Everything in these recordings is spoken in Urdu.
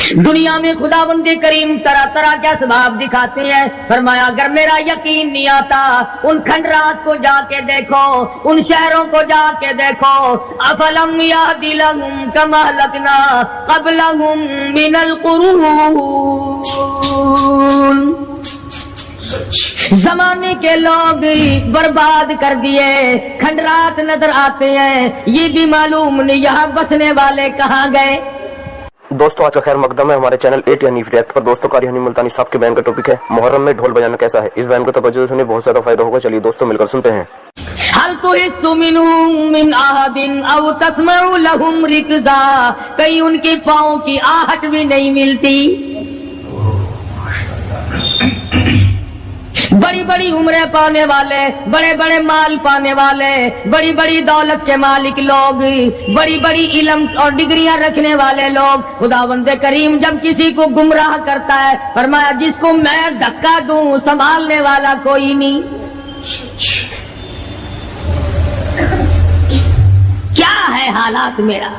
دنیا میں خداوند کریم طرح طرح کے اسباب دکھاتے ہیں. فرمایا اگر میرا یقین نہیں آتا ان کھنڈرات کو جا کے دیکھو, ان شہروں کو جا کے دیکھو. افلم یہد لہم کما اہلکنا قبلہم من القرون, زمانے کے لوگ برباد کر دیے, کھنڈرات نظر آتے ہیں, یہ بھی معلوم نہیں یہاں بسنے والے کہاں گئے. دوستو آج کا خیر مقدم ہے ہمارے چینل 8 یعنی ریئیکٹ پر. دوستو قاری حنیف ملتانی صاحب کے بیان کا ٹاپک ہے محرم میں ڈھول بجانا کیسا ہے. اس بیان کو توجہ سے سنیں, بہت زیادہ فائدہ ہوگا. چلیے دوستو مل کر سنتے ہیں. هل تحس منهم من احد او تسمع لهم رکزا, کہیں ان کے پاؤں کی آہٹ بھی نہیں ملتی. بڑی بڑی عمریں پانے والے, بڑے بڑے مال پانے والے, بڑی بڑی دولت کے مالک لوگ, بڑی بڑی علم اور ڈگریاں رکھنے والے لوگ, خداوند کریم جب کسی کو گمراہ کرتا ہے فرمایا جس کو میں دھکا دوں سنبھالنے والا کوئی نہیں. کیا ہے حالات میرا,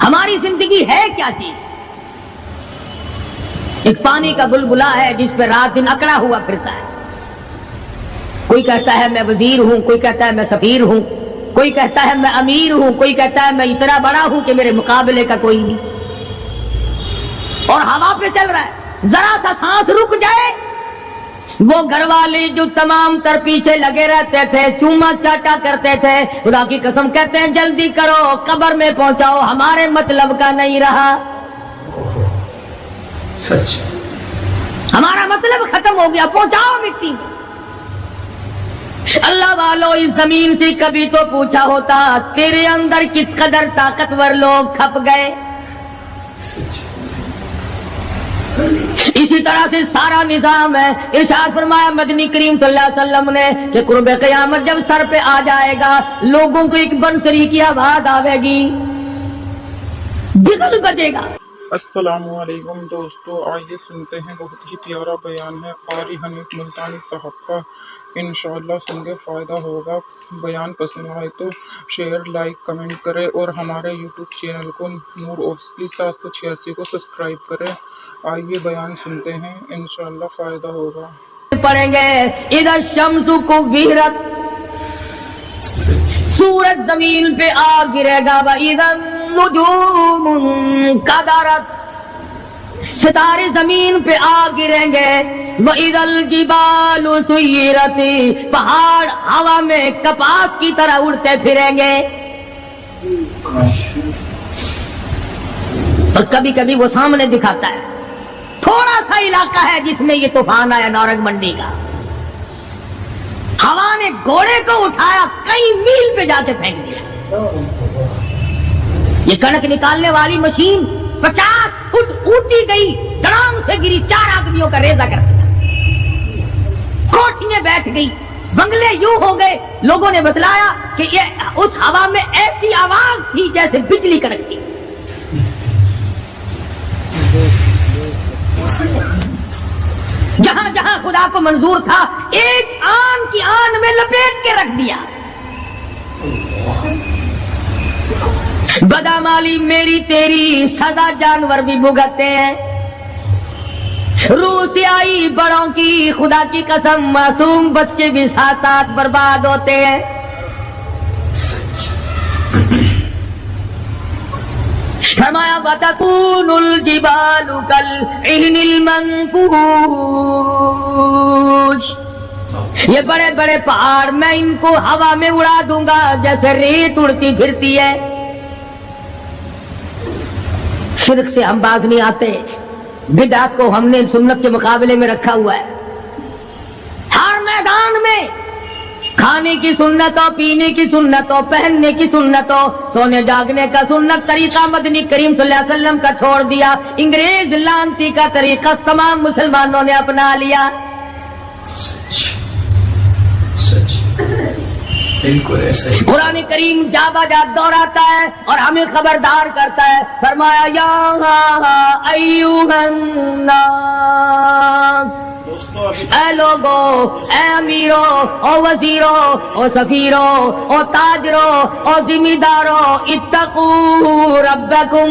ہماری زندگی ہے کیا چیز. ایک پانی کا بلبلا ہے جس پہ رات دن اکڑا ہوا پھرتا ہے. کوئی کہتا ہے میں وزیر ہوں, کوئی کہتا ہے میں سفیر ہوں, کوئی کہتا ہے میں امیر ہوں, کوئی کہتا ہے میں اتنا بڑا ہوں کہ میرے مقابلے کا کوئی نہیں. اور ہوا پہ چل رہا ہے, ذرا سا سانس رک جائے. وہ گھر والے جو تمام تر پیچھے لگے رہتے تھے, چوما چاٹا کرتے تھے, خدا کی قسم کہتے ہیں جلدی کرو قبر میں پہنچاؤ, ہمارے مطلب کا نہیں رہا. سچ, ہمارا مطلب ختم ہو گیا, پہنچاؤ مٹی میں. اللہ والو اس زمین سے کبھی تو پوچھا ہوتا تیرے اندر کس قدر طاقتور لوگ کھپ گئے. اسی طرح سے سارا نظام ہے. ارشاد فرمایا مدنی کریم صلی اللہ علیہ وسلم نے کہ قرب قیامت جب سر پہ آ جائے گا لوگوں کو ایک بنسری کی آواز آئے گی, بگل بجے گا. السلام علیکم دوستو, آئیے سنتے ہیں بہت ہی پیارا بیان ہے قاری حنیف ملتانی صاحب کا. انشاءاللہ سن کے فائدہ ہوگا. بیان پسند آئے تو شیئر, لائک, کمنٹ کرے اور ہمارے یوٹیوب چینل کو نور آفیسلی 786 کو سبسکرائب کرے. آئیے بیان سنتے ہیں, انشاءاللہ فائدہ ہوگا. پڑھیں گے اذا الشمس کوورت, سورج زمین پہ آ گرے گا. واذا النجوم انکدرت, ستارے زمین پہ آ گریں گے. وَإِذَا الْجِبَالُ سُيِّرَتْ, پہاڑ ہوا میں کپاس کی طرح اڑتے پھریں گے. اور کبھی کبھی وہ سامنے دکھاتا ہے تھوڑا سا علاقہ ہے جس میں یہ طوفان آیا نورنگ منڈی کا. ہوا نے گھوڑے کو اٹھایا کئی میل پہ جا کے پھینک دیا. یہ کڑک نکالنے والی مشین 50 فٹ اونچی گئی, دڑام سے گری, 4 آدمیوں کا ریزہ کر دیا. کوٹھیاں بیٹھ گئی, بنگلے یوں ہو گئے. لوگوں نے بتلایا کہ یہ اس ہوا میں ایسی آواز تھی جیسے بجلی کڑکتی. جہاں جہاں خدا کو منظور تھا ایک آن کی آن میں لپیٹ کے رکھ دیا. بدامالی میری تیری سزا جانور بھی بھگتتے ہیں. روح سے آئی بڑوں کی خدا کی قسم معصوم بچے بھی ساتھ ساتھ برباد ہوتے ہیں. فرمایا وَتَكُونُ الْجِبَالُ كَالْعِهْنِ الْمَنفُوشِ, یہ بڑے بڑے پہاڑ میں ان کو ہوا میں اڑا دوں گا جیسے ریت اڑتی پھرتی ہے. شرک سے ہم باز نہیں آتے. بدعت کو ہم نے سنت کے مقابلے میں رکھا ہوا ہے. ہر میدان میں کھانے کی سنت ہو, پینے کی سنت ہو, پہننے کی سنت ہو, سونے جاگنے کا سنت طریقہ مدنی کریم صلی اللہ علیہ وسلم کا چھوڑ دیا. انگریز لانتی کا طریقہ تمام مسلمانوں نے اپنا لیا. قرآن کریم جا بجا دہراتا ہے اور ہمیں خبردار کرتا ہے. فرمایا یا ایھا الناس, اے لوگو, اے امیرو, او وزیرو, او سفیرو, او تاجرو, او ذمہ دارو, اتقوا ربکم,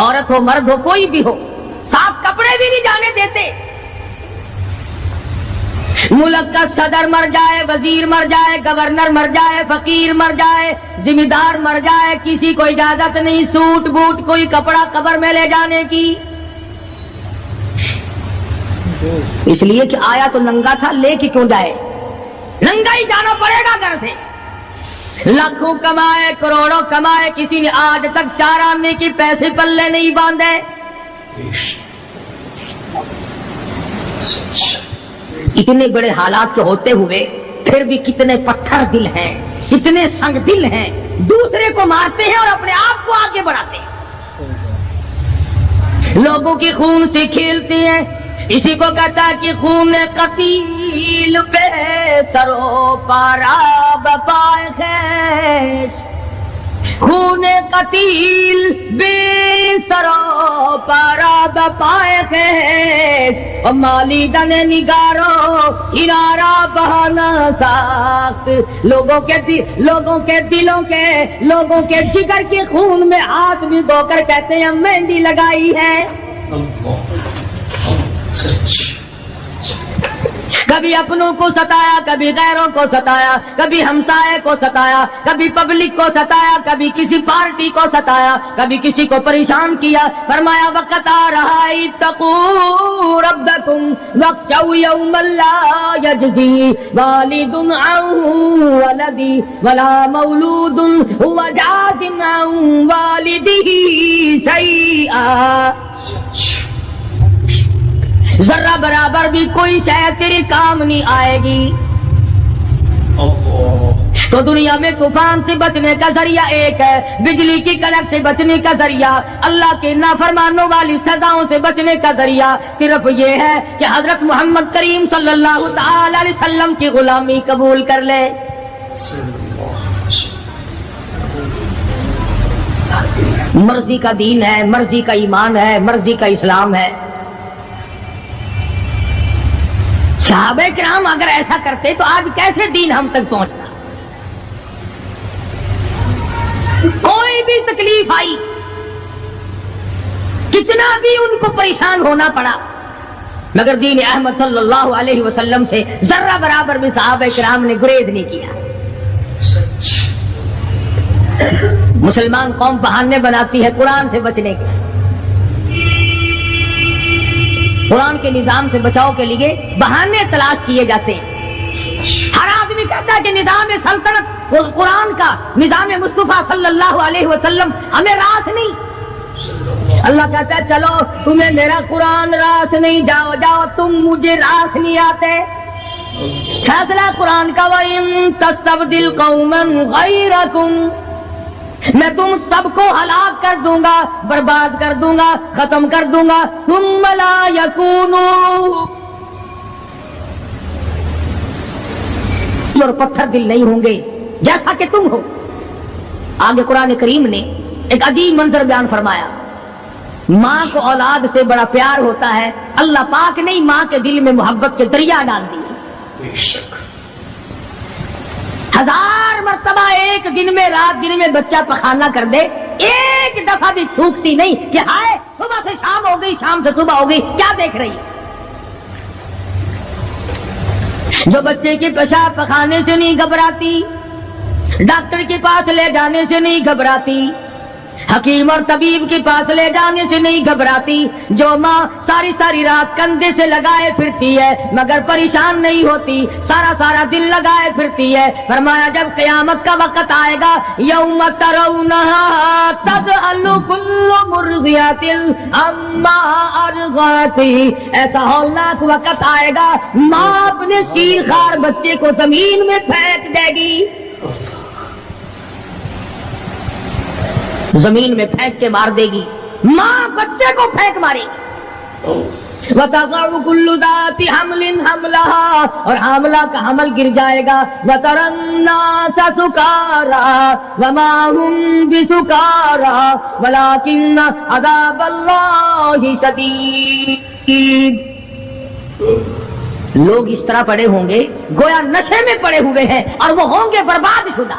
عورت ہو مرد ہو کوئی بھی ہو، صاف کپڑے بھی نہیں جانے دیتے۔ ملک کا صدر مر جائے، وزیر مر جائے، گورنر مر جائے، فقیر مر جائے، ذمہ دار مر جائے، کسی کو اجازت نہیں سوٹ بوٹ کوئی کپڑا قبر میں لے جانے کی، اس لیے کہ آیا تو ننگا تھا، لے کے کیوں جائے؟ ننگا ہی جانا پڑے گا گھر سے۔ لاکھوں کمائے کروڑوں کمائے، کسی نے آج تک 4 آنے کی پیسے پلے نہیں باندھے۔ اتنے بڑے حالات کے ہوتے ہوئے پھر بھی کتنے پتھر دل ہیں، کتنے سنگ دل ہیں، دوسرے کو مارتے ہیں اور اپنے آپ کو آگے بڑھاتے ہیں، لوگوں کی خون سے کھیلتے ہیں۔ اسی کو کہتا ہے کہ خون قتیل پہ سرو پارا بپائے خیش، خون قتیل بے سرو پارا بپائے خیش، اور مالی دن نگارو کنارا بہانا ساخت، لوگوں کے دلوں کے لوگوں کے جگر کے خون میں ہاتھ بھگو کر کہتے ہیں مہندی لگائی ہے۔ کبھی اپنوں کو ستایا، کبھی غیروں کو ستایا، کبھی ہمسائے کو ستایا، کبھی پبلک کو ستایا، کبھی کسی پارٹی کو ستایا، کبھی کسی کو پریشان کیا۔ فرمایا وقت آ رہا ہے اتقوا ربکم واخشوا یوما لا یجزی والد عن ولدی ولا مولود هو جاز عن والده شیئا، ذرہ برابر بھی کوئی شے تیرے کام نہیں آئے گی۔ تو دنیا میں طوفان سے بچنے کا ذریعہ ایک ہے، بجلی کی کڑک سے بچنے کا ذریعہ، اللہ کے نافرمانوں والی سزاؤں سے بچنے کا ذریعہ صرف یہ ہے کہ حضرت محمد کریم صلی اللہ تعالی علیہ وسلم کی غلامی قبول کر لے۔ مرضی کا دین ہے، مرضی کا ایمان ہے، مرضی کا اسلام ہے۔ صحابہ کرام اگر ایسا کرتے تو آج کیسے دین ہم تک پہنچتا؟ کوئی بھی تکلیف آئی، کتنا بھی ان کو پریشان ہونا پڑا، مگر دین احمد صلی اللہ علیہ وسلم سے ذرہ برابر بھی صحابہ کرام نے گریز نہیں کیا۔ مسلمان قوم بہانے بناتی ہے قرآن سے بچنے کے، قرآن کے نظام سے بچاؤ کے لیے بہانے تلاش کیے جاتے ہیں۔ ہر آدمی کہتا ہے کہ نظام سلطنت قرآن کا، نظام مصطفیٰ صلی اللہ علیہ وسلم ہمیں راس نہیں۔ اللہ کہتا ہے چلو تمہیں میرا قرآن راس نہیں، جاؤ جاؤ تم مجھے راس نہیں آتے۔ فیصلہ قرآن کا وَإِن تَسْتَبْدِلْ قَوْمًا غَيْرَكُمْ، میں تم سب کو ہلاک کر دوں گا، برباد کر دوں گا، ختم کر دوں گا، ثم لا یکونوا، اور پتھر دل نہیں ہوں گے جیسا کہ تم ہو۔ آگے قرآن کریم نے ایک عجیب منظر بیان فرمایا، ماں کو اولاد سے بڑا پیار ہوتا ہے، اللہ پاک نے ماں کے دل میں محبت کے دریا ڈال دیے۔ 1000 مرتبہ ایک دن میں رات دن میں بچہ پخانہ کر دے، ایک دفعہ بھی تھوکتی نہیں کہ ہائے صبح سے شام ہو گئی، شام سے صبح ہو گئی، کیا دیکھ رہی؟ جو بچے کے پیشاب پخانے سے نہیں گھبراتی، ڈاکٹر کے پاس لے جانے سے نہیں گھبراتی، حکیم اور طبیب کے پاس لے جانے سے نہیں گھبراتی، جو ماں ساری ساری رات کندھے سے لگائے پھرتی ہے مگر پریشان نہیں ہوتی، سارا سارا دل لگائے پھرتی ہے، فرمایا جب قیامت کا وقت آئے گا یوم ترونہا تذہل کل مرضعۃ عما ارضعت، ایسا ہولناک وقت آئے گا ماں اپنے شیر خوار بچے کو زمین میں پھینک دے گی، زمین میں پھینک کے مار دے گی، ماں بچے کو پھینک مارے گی۔ وَتَضَعُ كُلُّ ذَاتِ حَمْلٍ حَمْلَهَا، اور حاملہ کا حمل گر جائے گا۔ وَتَرَى النَّاسَ سُكَارَىٰ وَمَا هُمْ بِسُكَارَىٰ وَلَٰكِنَّ عَذَابَ اللَّهِ شَدِيدٌ، لوگ اس طرح پڑے ہوں گے گویا نشے میں پڑے ہوئے ہیں اور وہ ہوں گے برباد شدہ۔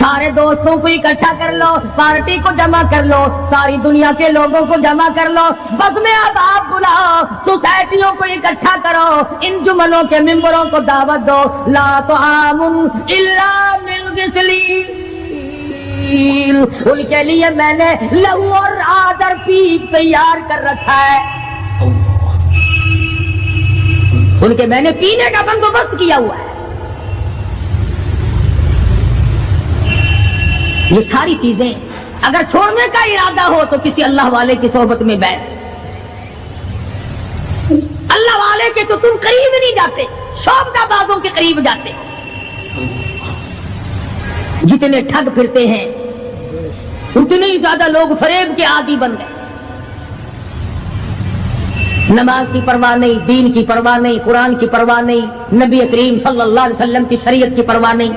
سارے دوستوں کو اکٹھا کر لو, پارٹی کو جمع کر لو, ساری دنیا کے لوگوں کو جمع کر لو, بس میں عذاب بلاؤ, سوسائٹیوں کو اکٹھا کرو, انجمنوں کے ممبروں کو دعوت دو, لا طعام الا من غسلین, ان کے لیے میں نے لہو اور آدر پیپ تیار کر رکھا ہے, ان کے میں نے پینے کا بندوبست کیا ہوا ہے. یہ ساری چیزیں اگر چھوڑنے کا ارادہ ہو تو کسی اللہ والے کی صحبت میں بیٹھ, اللہ والے کے تو تم قریب نہیں جاتے, شوبدہ بازوں کے قریب جاتے. جتنے ٹھگ پھرتے ہیں اتنے ہی زیادہ لوگ فریب کے عادی بن گئے. نماز کی پرواہ نہیں, دین کی پرواہ نہیں, قرآن کی پرواہ نہیں, نبی کریم صلی اللہ علیہ وسلم کی شریعت کی پرواہ نہیں,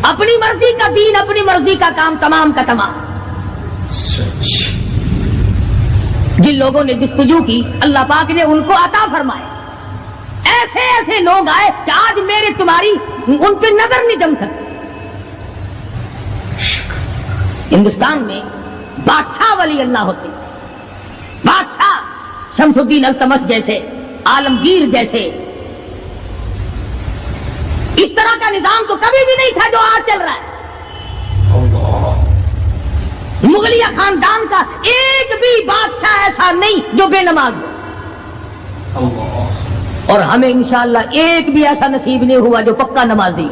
اپنی مرضی کا دین, اپنی مرضی کا کام, تمام کا تمام. جن لوگوں نے جستجو کی اللہ پاک نے ان کو عطا فرمائے. ایسے ایسے لوگ آئے کہ آج میرے تمہاری ان پہ نظر نہیں جم سکتی. ہندوستان میں بادشاہ ولی اللہ ہوتے, بادشاہ شمس الدین التمش جیسے, عالمگیر جیسے. اس طرح کا نظام تو کبھی بھی نہیں تھا جو آج چل رہا ہے. مغلیہ خاندان کا ایک بھی بادشاہ ایسا نہیں جو بے نماز ہو, اور ہمیں انشاءاللہ ایک بھی ایسا نصیب نہیں ہوا جو پکا نمازی.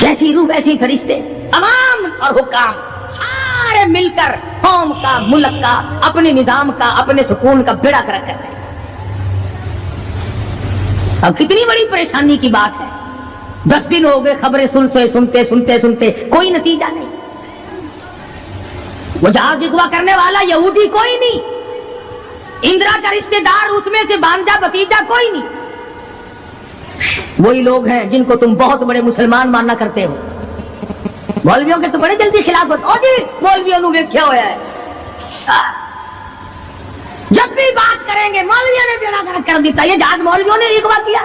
جیسی روح ایسی فرشتے, عوام اور حکام سارے مل کر قوم کا, ملک کا, اپنے نظام کا, اپنے سکون کا بیڑا کر کرتے ہیں. اب کتنی بڑی پریشانی کی بات ہے, 10 دن ہو گئے خبریں سنتے کوئی نتیجہ نہیں. وہ جہاز اغوا کرنے والا یہودی کوئی نہیں, اندرا کا رشتہ دار اس میں سے بانجا بتیجا کوئی نہیں. وہی لوگ ہیں جن کو تم بہت بڑے مسلمان ماننا کرتے ہو. مولویوں کے تو بڑے جلدی خلافت, او جی مولویوں نے ویکھیا ہوا ہے, جب بھی بات کریں گے مولویوں نے بیڑا گرک کر دیتا. یہ جہاز مولویوں نے اغوا کیا.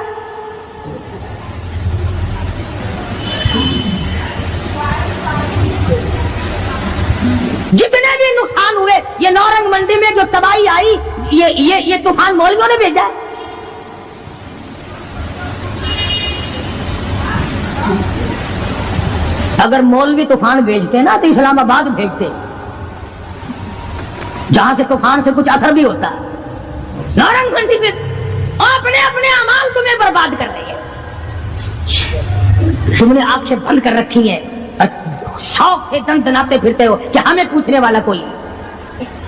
جتنے بھی نقصان ہوئے, یہ نورنگ منڈی میں جو تباہی آئی, یہ طوفان مولویوں نے بھیجا ہے. اگر مولوی طوفان بھیجتے نا تو اسلام آباد بھیجتے, جہاں سے طوفان سے کچھ اثر بھی ہوتا. نورنگ منڈی میں اپنے اپنے اعمال تمہیں برباد کر رہی ہے. تم نے آنکھیں بند کر رکھی ہیں, شوق سے دن دناتے پھرتے ہو کہ ہمیں پوچھنے والا کوئی.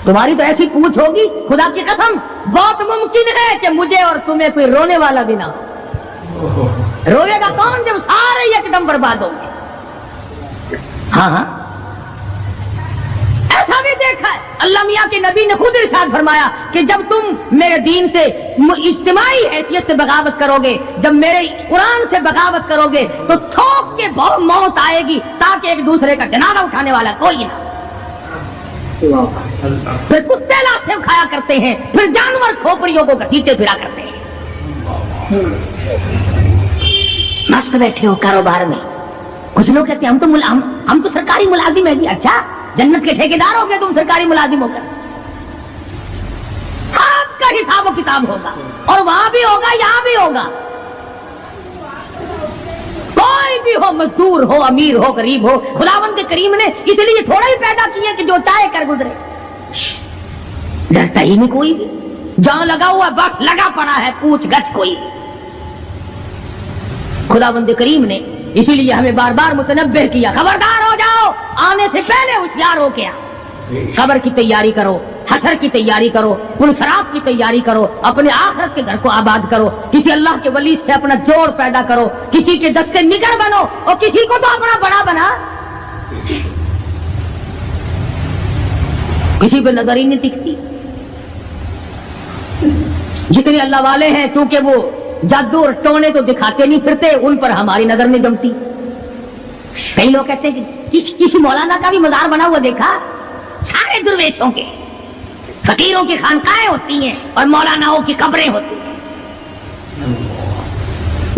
تمہاری تو ایسی پوچھ ہوگی خدا کی قسم, بہت ممکن ہے کہ مجھے اور تمہیں کوئی رونے والا بھی نہ ہو. روئے گا کون جب سارے ایک دم برباد ہوں گے. ہاں ہاں ایسا بھی دیکھا ہے. اللہ میاں کے نبی نے خود ارشاد فرمایا کہ جب تم میرے دین سے اجتماعی حیثیت سے بغاوت کرو گے, جب میرے قرآن سے بغاوت کرو گے تو تھوک کے بہت موت آئے گی تاکہ ایک دوسرے کا جنازہ اٹھانے والا کوئی نہ. پھر کتے لاتے کھایا کرتے ہیں, پھر جانور کھوپڑیوں کو گھسیٹے پھرا کرتے ہیں. مست بیٹھے ہو کاروبار میں. کچھ لوگ کہتے ہیں ہم تو سرکاری ملازم ہیں. اچھا, جنت کے ٹھیکیدار ہو گئے تم سرکاری ملازم ہو کر. سب کا حساب و کتاب ہوگا, اور وہاں بھی ہوگا یہاں بھی ہوگا. کوئی بھی ہو, مزدور ہو, امیر ہو, غریب ہو, خداوند کریم نے اس لیے تھوڑا ہی پیدا کیے کہ جو چاہے کر گزرے. ڈرتا ہی نہیں کوئی بھی, جہاں لگا ہوا وقت لگا پڑا ہے, پوچھ گچھ کوئی. خداوند کریم نے اسی لیے ہمیں بار بار متنبہ کیا, خبردار ہو جاؤ, آنے سے پہلے ہوشیار ہو کے آؤ. قبر کی تیاری کرو, حشر کی تیاری کرو, پلسرات کی تیاری کرو, اپنے آخرت کے گھر کو آباد کرو. کسی اللہ کے ولی سے اپنا جوڑ پیدا کرو, کسی کے دستے نگر بنو, اور کسی کو تو اپنا بڑا بنا. کسی پہ نظر ہی نہیں ٹکتی. جتنے اللہ والے ہیں کیونکہ وہ جادو اور ٹونے تو دکھاتے نہیں پھرتے, ان پر ہماری نظر نہیں جمتی. کئی لوگ کہتے ہیں کہ کسی مولانا کا بھی مزار بنا ہوا دیکھا. سارے درویشوں کے, فقیروں کی خانقاہیں ہوتی ہیں اور مولاناؤں کی قبریں ہوتی ہیں.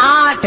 8,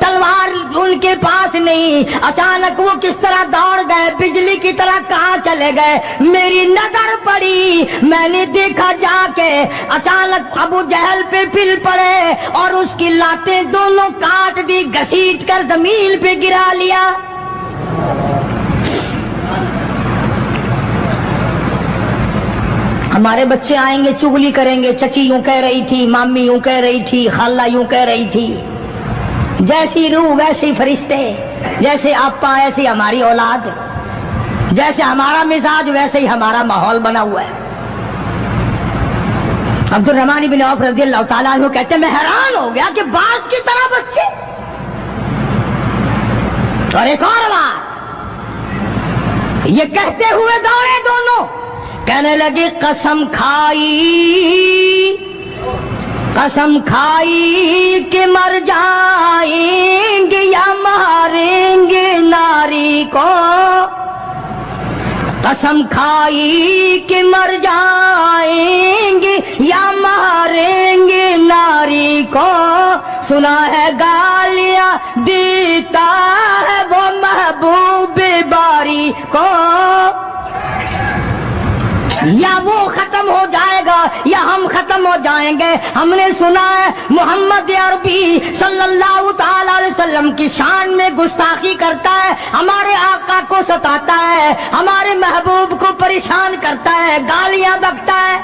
تلوار ان کے پاس نہیں. اچانک وہ کس طرح دوڑ گئے, بجلی کی طرح کہاں چلے گئے. میری نظر پڑی, میں نے دیکھا جا کے, اچانک ابو جہل پہ پل پڑے اور اس کی لاتیں دونوں کاٹ دی, گھسیٹ کر زمین پہ گرا لیا. ہمارے بچے آئیں گے چگلی کریں گے, چچی یوں کہہ رہی تھی, مامی یوں کہہ رہی تھی, خالہ یوں کہہ رہی تھی. جیسی روح ویسے فرشتے, جیسے آپا ایسی ہماری اولاد, جیسے ہمارا مزاج ویسے ہی ہمارا ماحول بنا ہوا ہے. عبد الرحمن بن عوف رضی اللہ تعالیٰ عنہ کہتے ہیں میں حیران ہو گیا کہ باز کی طرح بچے. اور ایک اور بات, یہ کہتے ہوئے دوڑے دونوں, کہنے لگے قسم کھائی کہ مر جائیں گے یا ماریں گے ناری کو. قسم کھائی کہ مر جائیں گے یا ماریں گے ناری کو. سنا ہے گالیاں دیتا ہے وہ محبوب باری کو. یا وہ ختم ہو جائے گا یا ہم ختم ہو جائیں گے. ہم نے سنا ہے محمد عربی صلی اللہ تعالی علیہ وسلم کی شان میں گستاخی کرتا ہے, ہمارے آقا کو ستاتا ہے, ہمارے محبوب کو پریشان کرتا ہے, گالیاں بکتا ہے.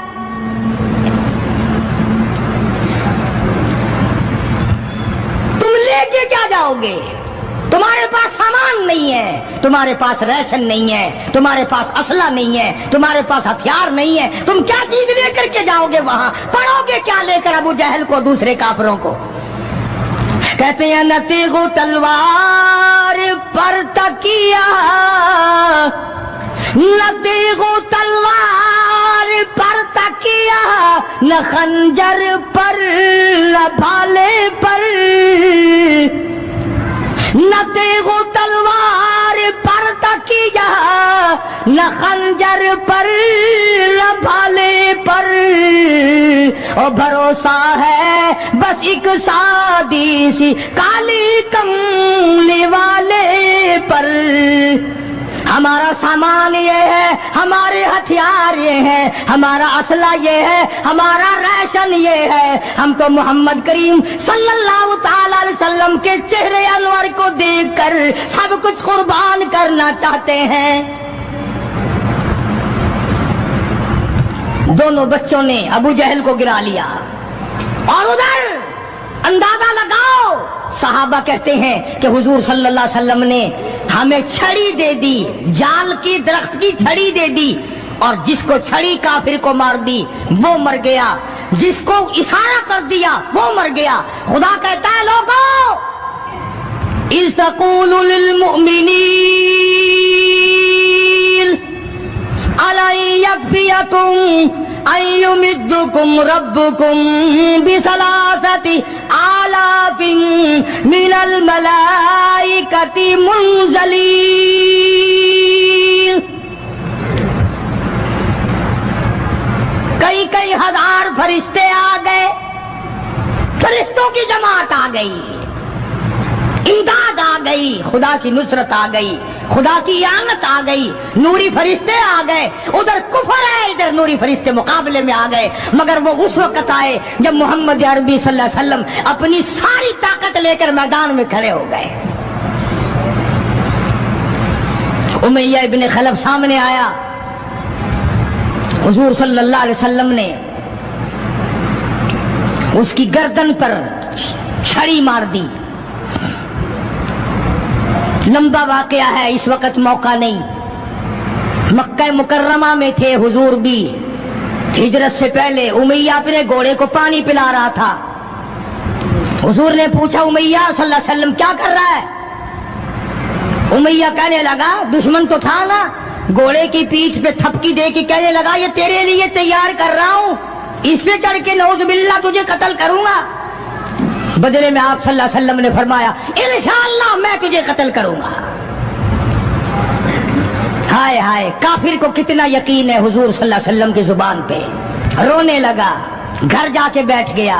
تم لے کے کیا جاؤ گے؟ تمہارے پاس سامان نہیں ہے, تمہارے پاس ریشن نہیں ہے, تمہارے پاس اسلحہ نہیں ہے, تمہارے پاس ہتھیار نہیں ہے. تم کیا چیز لے کر کے جاؤ گے وہاں؟ پڑھو گے کیا لے کر ابو جہل کو, دوسرے کافروں کو؟ کہتے ہیں نہ تیغ و تلوار پر تکیہ, نہ تیغ و تلوار پر تکیہ, نہ خنجر پر نہ بھالے پر. نہ تیغ و تلوار پر تکیہ, نہ خنجر پر نہ بھالے پر. اور بھروسہ ہے بس ایک سادی سی کالی کملی والے پر. ہمارا سامان یہ ہے, ہمارے ہتھیار یہ ہے, ہمارا اسلحہ یہ ہے, ہمارا ریشن یہ ہے. ہم تو محمد کریم صلی اللہ تعالی علیہ وسلم کے چہرے انور کو دیکھ کر سب کچھ قربان کرنا چاہتے ہیں. دونوں بچوں نے ابو جہل کو گرا لیا. اور ادھر اندازہ لگاؤ, صحابہ کہتے ہیں کہ حضور صلی اللہ علیہ وسلم نے ہمیں چھڑی دے دی, جال کی درخت کی چھڑی دے دی, اور جس کو چھڑی کافر کو مار دی وہ مر گیا, جس کو اشارہ کر دیا وہ مر گیا. خدا کہتا ہے لوگوں, اذ تقول للمؤمنین أَلَنْ يَكْفِيَكُمْ أَنْ يُمِدَّكُمْ رَبُّكُمْ بِثَلَاثَةِ آلَافٍ مِنَ الْمَلَائِكَةِ مُنْزَلِينَ. کئی ہزار فرشتے آ گئے, فرشتوں کی جماعت آ گئی, امداد آ گئی, خدا کی نصرت آ گئی, خدا کی اعانت آ گئی, نوری فرشتے آ گئے. ادھر کفر ہے, ادھر نوری فرشتے مقابلے میں آ گئے. مگر وہ اس وقت آئے جب محمد عربی صلی اللہ علیہ وسلم اپنی ساری طاقت لے کر میدان میں کھڑے ہو گئے. امیہ ابن خلف سامنے آیا, حضور صلی اللہ علیہ وسلم نے اس کی گردن پر چھڑی مار دی. لمبا واقعہ ہے, اس وقت موقع نہیں. مکہ مکرمہ میں تھے حضور بھی, ہجرت سے پہلے امیہ اپنے گھوڑے کو پانی پلا رہا تھا. حضور نے پوچھا امیہ صلی اللہ علیہ وسلم کیا کر رہا ہے؟ امیہ کہنے لگا دشمن تو تھا نا, گھوڑے کی پیٹھ پہ تھپکی دے کے کہنے لگا یہ تیرے لیے تیار کر رہا ہوں, اس پہ چڑھ کے نعوذ باللہ تجھے قتل کروں گا. بدلے میں آپ صلی اللہ علیہ وسلم نے فرمایا انشاءاللہ میں تجھے قتل کروں گا. ہائے ہائے, کافر کو کتنا یقین ہے حضور صلی اللہ علیہ وسلم کی زبان پہ. رونے لگا, گھر جا کے بیٹھ گیا,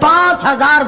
5000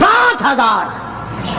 5000।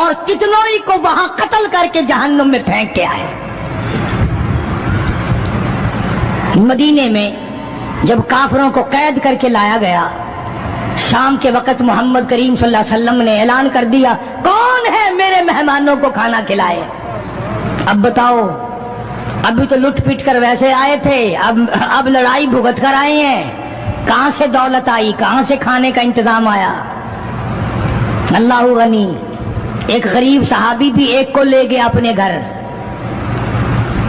اور کتنوں ہی کو وہاں قتل کر کے جہنم میں پھینک کے آئے. مدینے میں جب کافروں کو قید کر کے لایا گیا، شام کے وقت محمد کریم صلی اللہ علیہ وسلم نے اعلان کر دیا، کون ہے میرے مہمانوں کو کھانا کھلائے. اب بتاؤ، ابھی تو لٹ پٹ کر ویسے آئے تھے، اب لڑائی بھگت کر آئے ہیں. کہاں سے دولت آئی، کہاں سے کھانے کا انتظام آیا؟ اللہ غنی. ایک غریب صحابی بھی ایک کو لے گیا اپنے گھر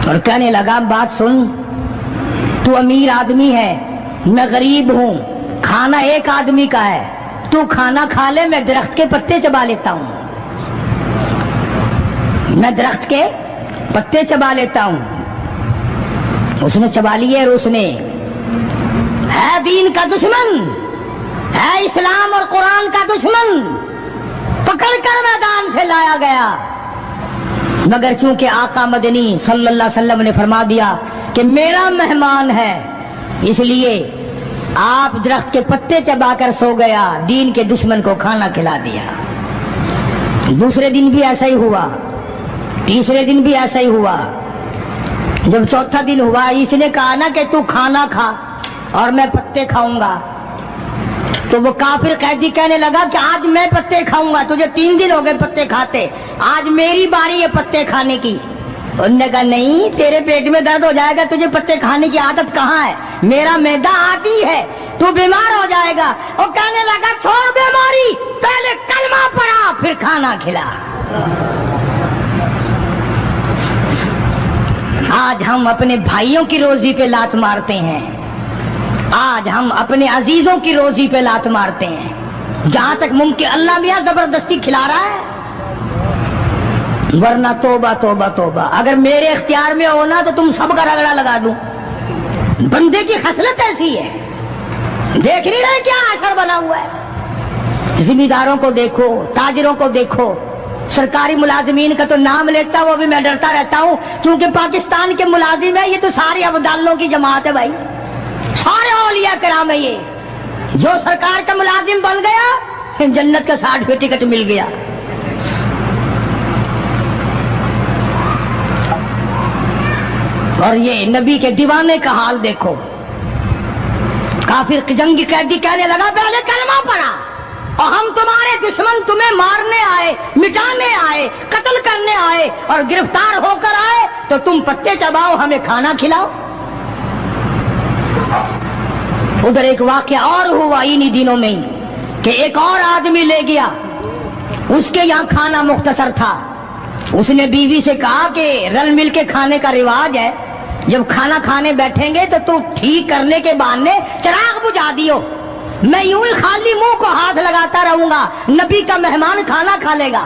اور کہنے لگا، بات سن، تو امیر آدمی ہے، میں غریب ہوں، کھانا ایک آدمی کا ہے، تو کھانا کھا لے، میں درخت کے پتے چبا لیتا ہوں، میں درخت کے پتے چبا لیتا ہوں. اس نے چبا لیے اور اس نے، ہے دین کا دشمن، ہے اسلام اور قرآن کا دشمن، پکڑ کر میدان سے لایا گیا. مگر چونکہ آقا مدنی صلی اللہ علیہ وسلم نے فرما دیا کہ میرا مہمان ہے، اس لیے آپ درخت کے پتے چبا کر سو گیا، دین کے دشمن کو کھانا کھلا دیا. دوسرے دن بھی ایسا ہی ہوا، تیسرے دن بھی ایسا ہی ہوا. جب چوتھا دن ہوا، اس نے کہا نا کہ تو کھانا کھا اور میں پتے کھاؤں گا. تو وہ کافر قیدی کہنے لگا کہ آج میں پتے کھاؤں گا، تجھے 3 دن ہو گئے پتے کھاتے، آج میری باری ہے پتے کھانے کی. انہوں نے کہا نہیں، تیرے پیٹ میں درد ہو جائے گا، تجھے پتے کھانے کی عادت کہاں ہے، میرا معدہ عادی ہے، تو بیمار ہو جائے گا. وہ کہنے لگا چھوڑ بیماری، پہلے کلمہ پڑھا پھر کھانا کھلا. آج ہم اپنے بھائیوں کی روزی پہ لات مارتے ہیں، آج ہم اپنے عزیزوں کی روزی پہ لات مارتے ہیں، جہاں تک ممکن اللہ میاں زبردستی کھلا رہا ہے. ورنہ توبہ توبہ توبہ، اگر میرے اختیار میں ہونا تو تم سب کا رگڑا لگا دوں. بندے کی خصلت ایسی ہے، دیکھ نہیں رہے کیا اثر بنا ہوا ہے. ذمہ داروں کو دیکھو، تاجروں کو دیکھو، سرکاری ملازمین کا تو نام لیتا وہ بھی میں ڈرتا رہتا ہوں، کیونکہ پاکستان کے ملازم ہیں، یہ تو سارے ابدالوں کی جماعت ہے بھائی، سارے اولیاء کرام ہے. یہ جو سرکار کا ملازم بن گیا، جنت کا سرٹیفکیٹ مل گیا. اور یہ نبی کے دیوانے کا حال دیکھو. کافر جنگی قیدی کہنے لگا پہلے کلمہ پڑھا، اور ہم تمہارے دشمن تمہیں مارنے آئے، مٹانے آئے، قتل کرنے آئے اور گرفتار ہو کر آئے تو تم پتے چباؤ، ہمیں کھانا کھلاؤ. ادھر ایک واقعہ اور ہوا انہی دنوں میں کہ ایک اور آدمی لے گیا، اس کے یہاں کھانا مختصر تھا. اس نے بیوی سے کہا کہ رل مل کے کھانے کا رواج ہے، جب کھانا کھانے بیٹھیں گے تو ٹھیک کرنے کے بہانے چراغ بجھا دیو، میں یوں ہی خالی منہ کو ہاتھ لگاتا رہوں گا، نبی کا مہمان کھانا کھا لے گا.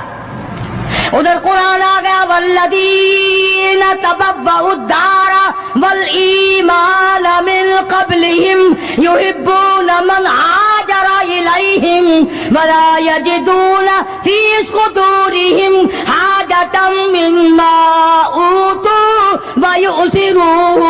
ادھر قرآن آ گیا، والذین تبوؤا الدار والایمان من قبلہم یحبون من ہاجر الیہم ولا یجدون فی صدورہم حاجۃ مما اوتوا ویؤثرون.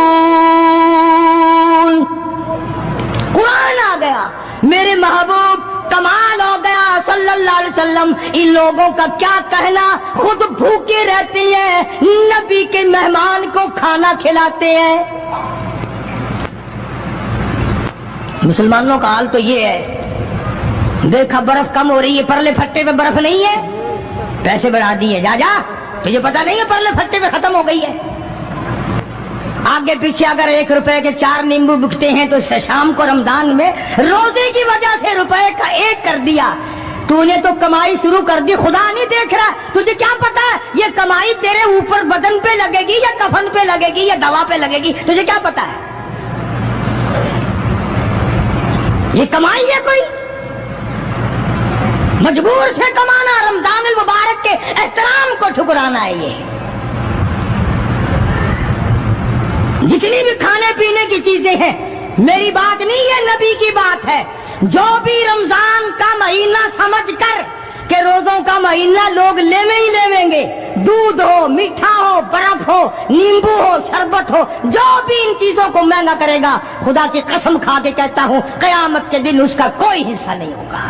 قرآن آ گیا، میرے محبوب کمال ہو گیا صلی اللہ علیہ وسلم. ان لوگوں کا کیا کہنا، خود بھوکے رہتے ہیں، نبی کے مہمان کو کھانا کھلاتے ہیں. مسلمانوں کا حال تو یہ ہے، دیکھا برف کم ہو رہی ہے، پرلے پھٹے میں برف نہیں ہے، پیسے بڑھا دیے، جا جا تجھے پتا نہیں ہے پرلے پھٹے میں ختم ہو گئی ہے. آگے پیچھے اگر 1 روپے کے 4 نیمبو بکتے ہیں تو شام کو رمضان میں روزے کی وجہ سے روپے کا 1 کر دیا. تو نے تو کمائی شروع کر دی، خدا نہیں دیکھ رہا، تجھے کیا پتا ہے یہ کمائی تیرے اوپر بدن پہ لگے گی یا کفن پہ لگے گی یا دوا پہ لگے گی، تجھے کیا پتا ہے؟ یہ کمائی ہے کوئی؟ مجبور سے کمانا، رمضان المبارک کے احترام کو ٹھکرانا ہے. یہ جتنی بھی کھانے پینے کی چیزیں ہیں، میری بات نہیں ہے، نبی کی بات ہے. جو بھی رمضان کا مہینہ سمجھ کر کہ روزوں کا مہینہ لوگ لیویں ہی لیویں گے، دودھ ہو، میٹھا ہو، برف ہو، نیمبو ہو، شربت ہو، جو بھی ان چیزوں کو مہنگا کرے گا، خدا کی قسم کھا کے کہتا ہوں قیامت کے دن اس کا کوئی حصہ نہیں ہوگا.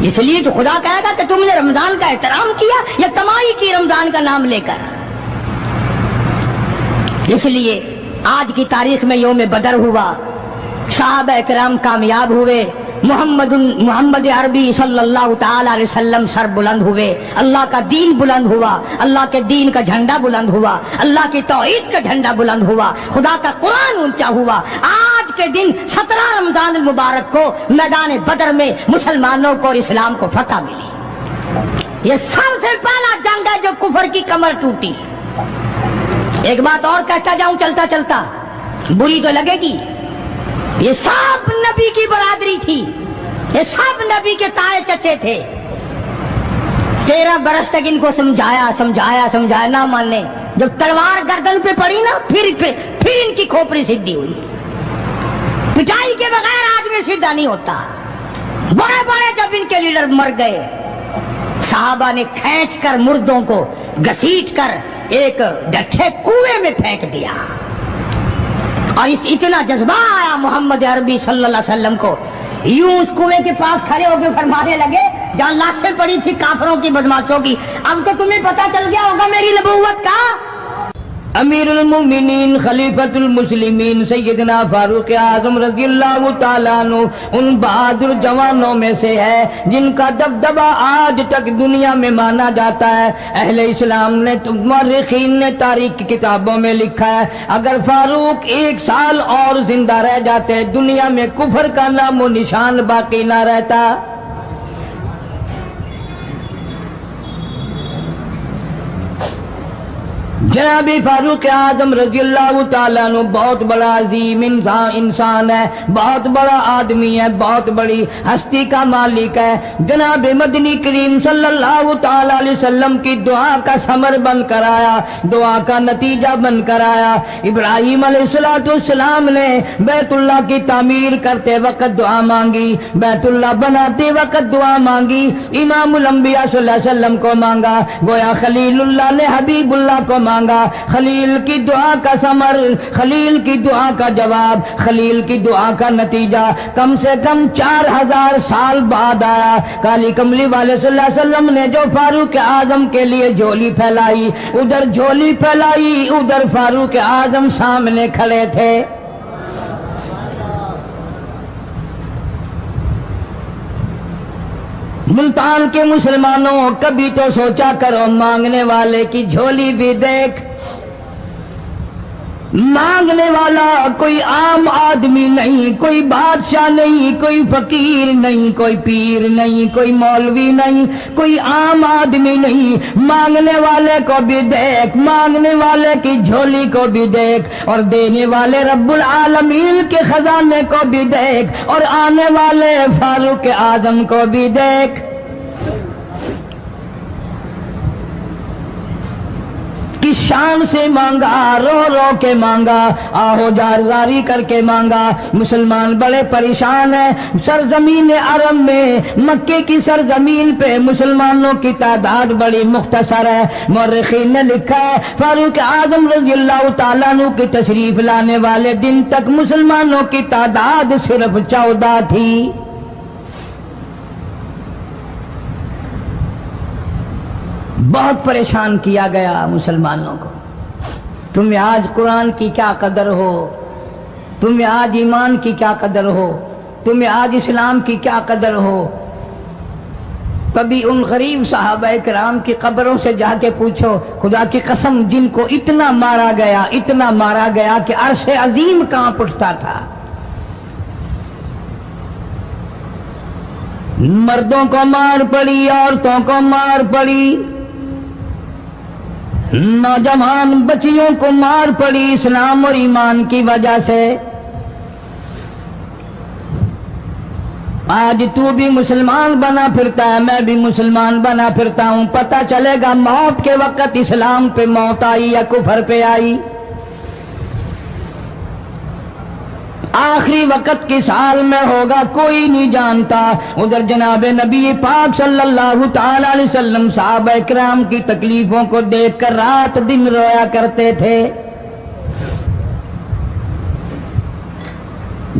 اس لیے تو خدا کہے گا کہ تم نے رمضان کا احترام کیا یا کمائی کی رمضان کا نام لے کر. اس لیے آج کی تاریخ میں یوم بدر ہوا، صحابہ کرام کامیاب ہوئے، محمد عربی صلی اللہ تعالی علیہ وسلم سر بلند ہوئے، اللہ کا دین بلند ہوا، اللہ کے دین کا جھنڈا بلند ہوا، اللہ کی توحید کا جھنڈا بلند ہوا، خدا کا قرآن اونچا ہوا. آج کے دن 17 رمضان المبارک کو میدان بدر میں مسلمانوں کو اور اسلام کو فتح ملی. یہ سب سے پہلا جنگ ہے جو کفر کی کمر ٹوٹی. ایک بات اور کہتا جاؤں چلتا چلتا، بری تو لگے گی، یہ سب نبی کی برادری تھی، یہ سب نبی کے تائے چچے تھے. 13 برس تک ان کو سمجھایا نہ ماننے. جب تلوار گردن پہ پڑی نا پھر ان کی کھوپڑی سیدھی ہوئی. پٹائی کے بغیر آدمی سیدھا نہیں ہوتا. بڑے بڑے جب ان کے لیڈر مر گئے، صحابہ نے کھینچ کر مردوں کو گھسیٹ کر ایک ڈٹھے کنویں میں پھینک دیا. اور اس اتنا جذبہ آیا محمد عربی صلی اللہ علیہ وسلم کو، یوں اس کنویں کے پاس کھڑے ہو کے فرمانے لگے جہاں لاشیں پڑی تھی کافروں کی بدماشوں کی، اب تو تمہیں پتہ چل گیا ہوگا میری نبوت کا. امیر المومنین خلیفۃ المسلمین سیدنا فاروق اعظم رضی اللہ تعالیٰ عنہ ان بہادر جوانوں میں سے ہے جن کا دبدبہ آج تک دنیا میں مانا جاتا ہے. اہل اسلام نے مورخین نے تاریخ کی کتابوں میں لکھا ہے اگر فاروق 1 سال اور زندہ رہ جاتے دنیا میں کفر کا نام و نشان باقی نہ رہتا. جناب فاروق اعظم رضی اللہ تعالیٰ عنہ بہت بڑا عظیم انسان ہے، بہت بڑا آدمی ہے، بہت بڑی ہستی کا مالک ہے. جناب مدنی کریم صلی اللہ تعالیٰ علیہ وسلم کی دعا کا ثمر بن کر آیا، دعا کا نتیجہ بن کر آیا. ابراہیم علیہ السلام نے بیت اللہ کی تعمیر کرتے وقت دعا مانگی، بیت اللہ بناتے وقت دعا مانگی، امام الانبیاء صلی اللہ علیہ وسلم کو مانگا، گویا خلیل اللہ نے حبیب اللہ کو مانگا. خلیل کی دعا کا ثمر، خلیل کی دعا کا جواب، خلیل کی دعا کا نتیجہ کم سے کم 4000 سال بعد آیا. کالی کملی والے صلی اللہ علیہ وسلم نے جو فاروق اعظم کے لیے جھولی پھیلائی، ادھر جھولی پھیلائی، ادھر فاروق اعظم سامنے کھڑے تھے. ملتان کے مسلمانوں کبھی تو سوچا کرو مانگنے والے کی جھولی بھی دیکھ. مانگنے والا کوئی عام آدمی نہیں، کوئی بادشاہ نہیں، کوئی فقیر نہیں، کوئی پیر نہیں، کوئی مولوی نہیں، کوئی عام آدمی نہیں. مانگنے والے کو بھی دیکھ، مانگنے والے کی جھولی کو بھی دیکھ، اور دینے والے رب العالمین کے خزانے کو بھی دیکھ، اور آنے والے فاروق اعظم کو بھی دیکھ. کس شان سے مانگا، رو رو کے مانگا، آہو جاری کر کے مانگا. مسلمان بڑے پریشان ہیں. سرزمین عرب میں مکے کی سرزمین پہ مسلمانوں کی تعداد بڑی مختصر ہے. مورخین نے لکھا ہے فاروق اعظم رضی اللہ تعالیٰ عنہ کی تشریف لانے والے دن تک مسلمانوں کی تعداد صرف 14 تھی. بہت پریشان کیا گیا مسلمانوں کو. تمہیں آج قرآن کی کیا قدر ہو، تمہیں آج ایمان کی کیا قدر ہو، تمہیں آج اسلام کی کیا قدر ہو. کبھی ان غریب صحابہ کرام کی قبروں سے جا کے پوچھو، خدا کی قسم جن کو اتنا مارا گیا، اتنا مارا گیا کہ عرش عظیم کانپ اٹھتا تھا. مردوں کو مار پڑی، عورتوں کو مار پڑی، نوجوان بچیوں کو مار پڑی اسلام اور ایمان کی وجہ سے. آج تو بھی مسلمان بنا پھرتا ہے، میں بھی مسلمان بنا پھرتا ہوں. پتہ چلے گا موت کے وقت اسلام پہ موت آئی یا کفر پہ آئی. آخری وقت کس حال میں ہوگا کوئی نہیں جانتا. ادھر جناب نبی پاک صلی اللہ تعالی علیہ وسلم صحابہ کرام کی تکلیفوں کو دیکھ کر رات دن رویا کرتے تھے.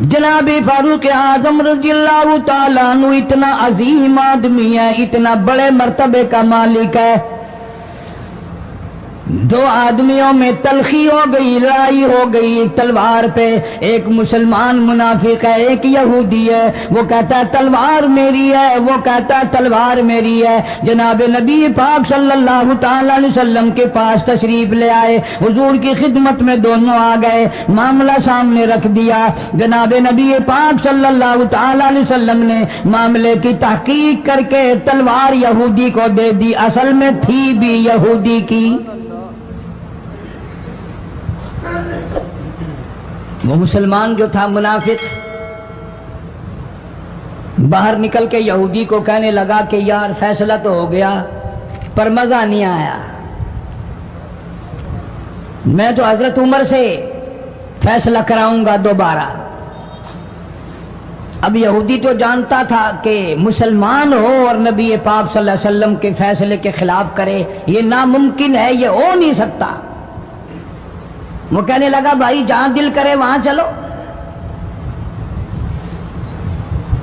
جناب فاروق اعظم رضی اللہ تعالیٰ عنہ اتنا عظیم آدمی ہے، اتنا بڑے مرتبے کا مالک ہے، دو آدمیوں میں تلخی ہو گئی، لڑائی ہو گئی تلوار پہ، ایک مسلمان منافق ہے، ایک یہودی ہے، وہ کہتا ہے تلوار میری ہے، وہ کہتا ہے تلوار میری ہے۔ جناب نبی پاک صلی اللہ تعالی علیہ وسلم کے پاس تشریف لے آئے، حضور کی خدمت میں دونوں آ گئے، معاملہ سامنے رکھ دیا۔ جناب نبی پاک صلی اللہ تعالی علیہ وسلم نے معاملے کی تحقیق کر کے تلوار یہودی کو دے دی، اصل میں تھی بھی یہودی کی۔ وہ مسلمان جو تھا منافق باہر نکل کے یہودی کو کہنے لگا کہ یار فیصلہ تو ہو گیا پر مزہ نہیں آیا، میں تو حضرت عمر سے فیصلہ کراؤں گا دوبارہ۔ اب یہودی تو جانتا تھا کہ مسلمان ہو اور نبی پاک صلی اللہ علیہ وسلم کے فیصلے کے خلاف کرے، یہ ناممکن ہے، یہ ہو نہیں سکتا۔ وہ کہنے لگا بھائی جہاں دل کرے وہاں چلو۔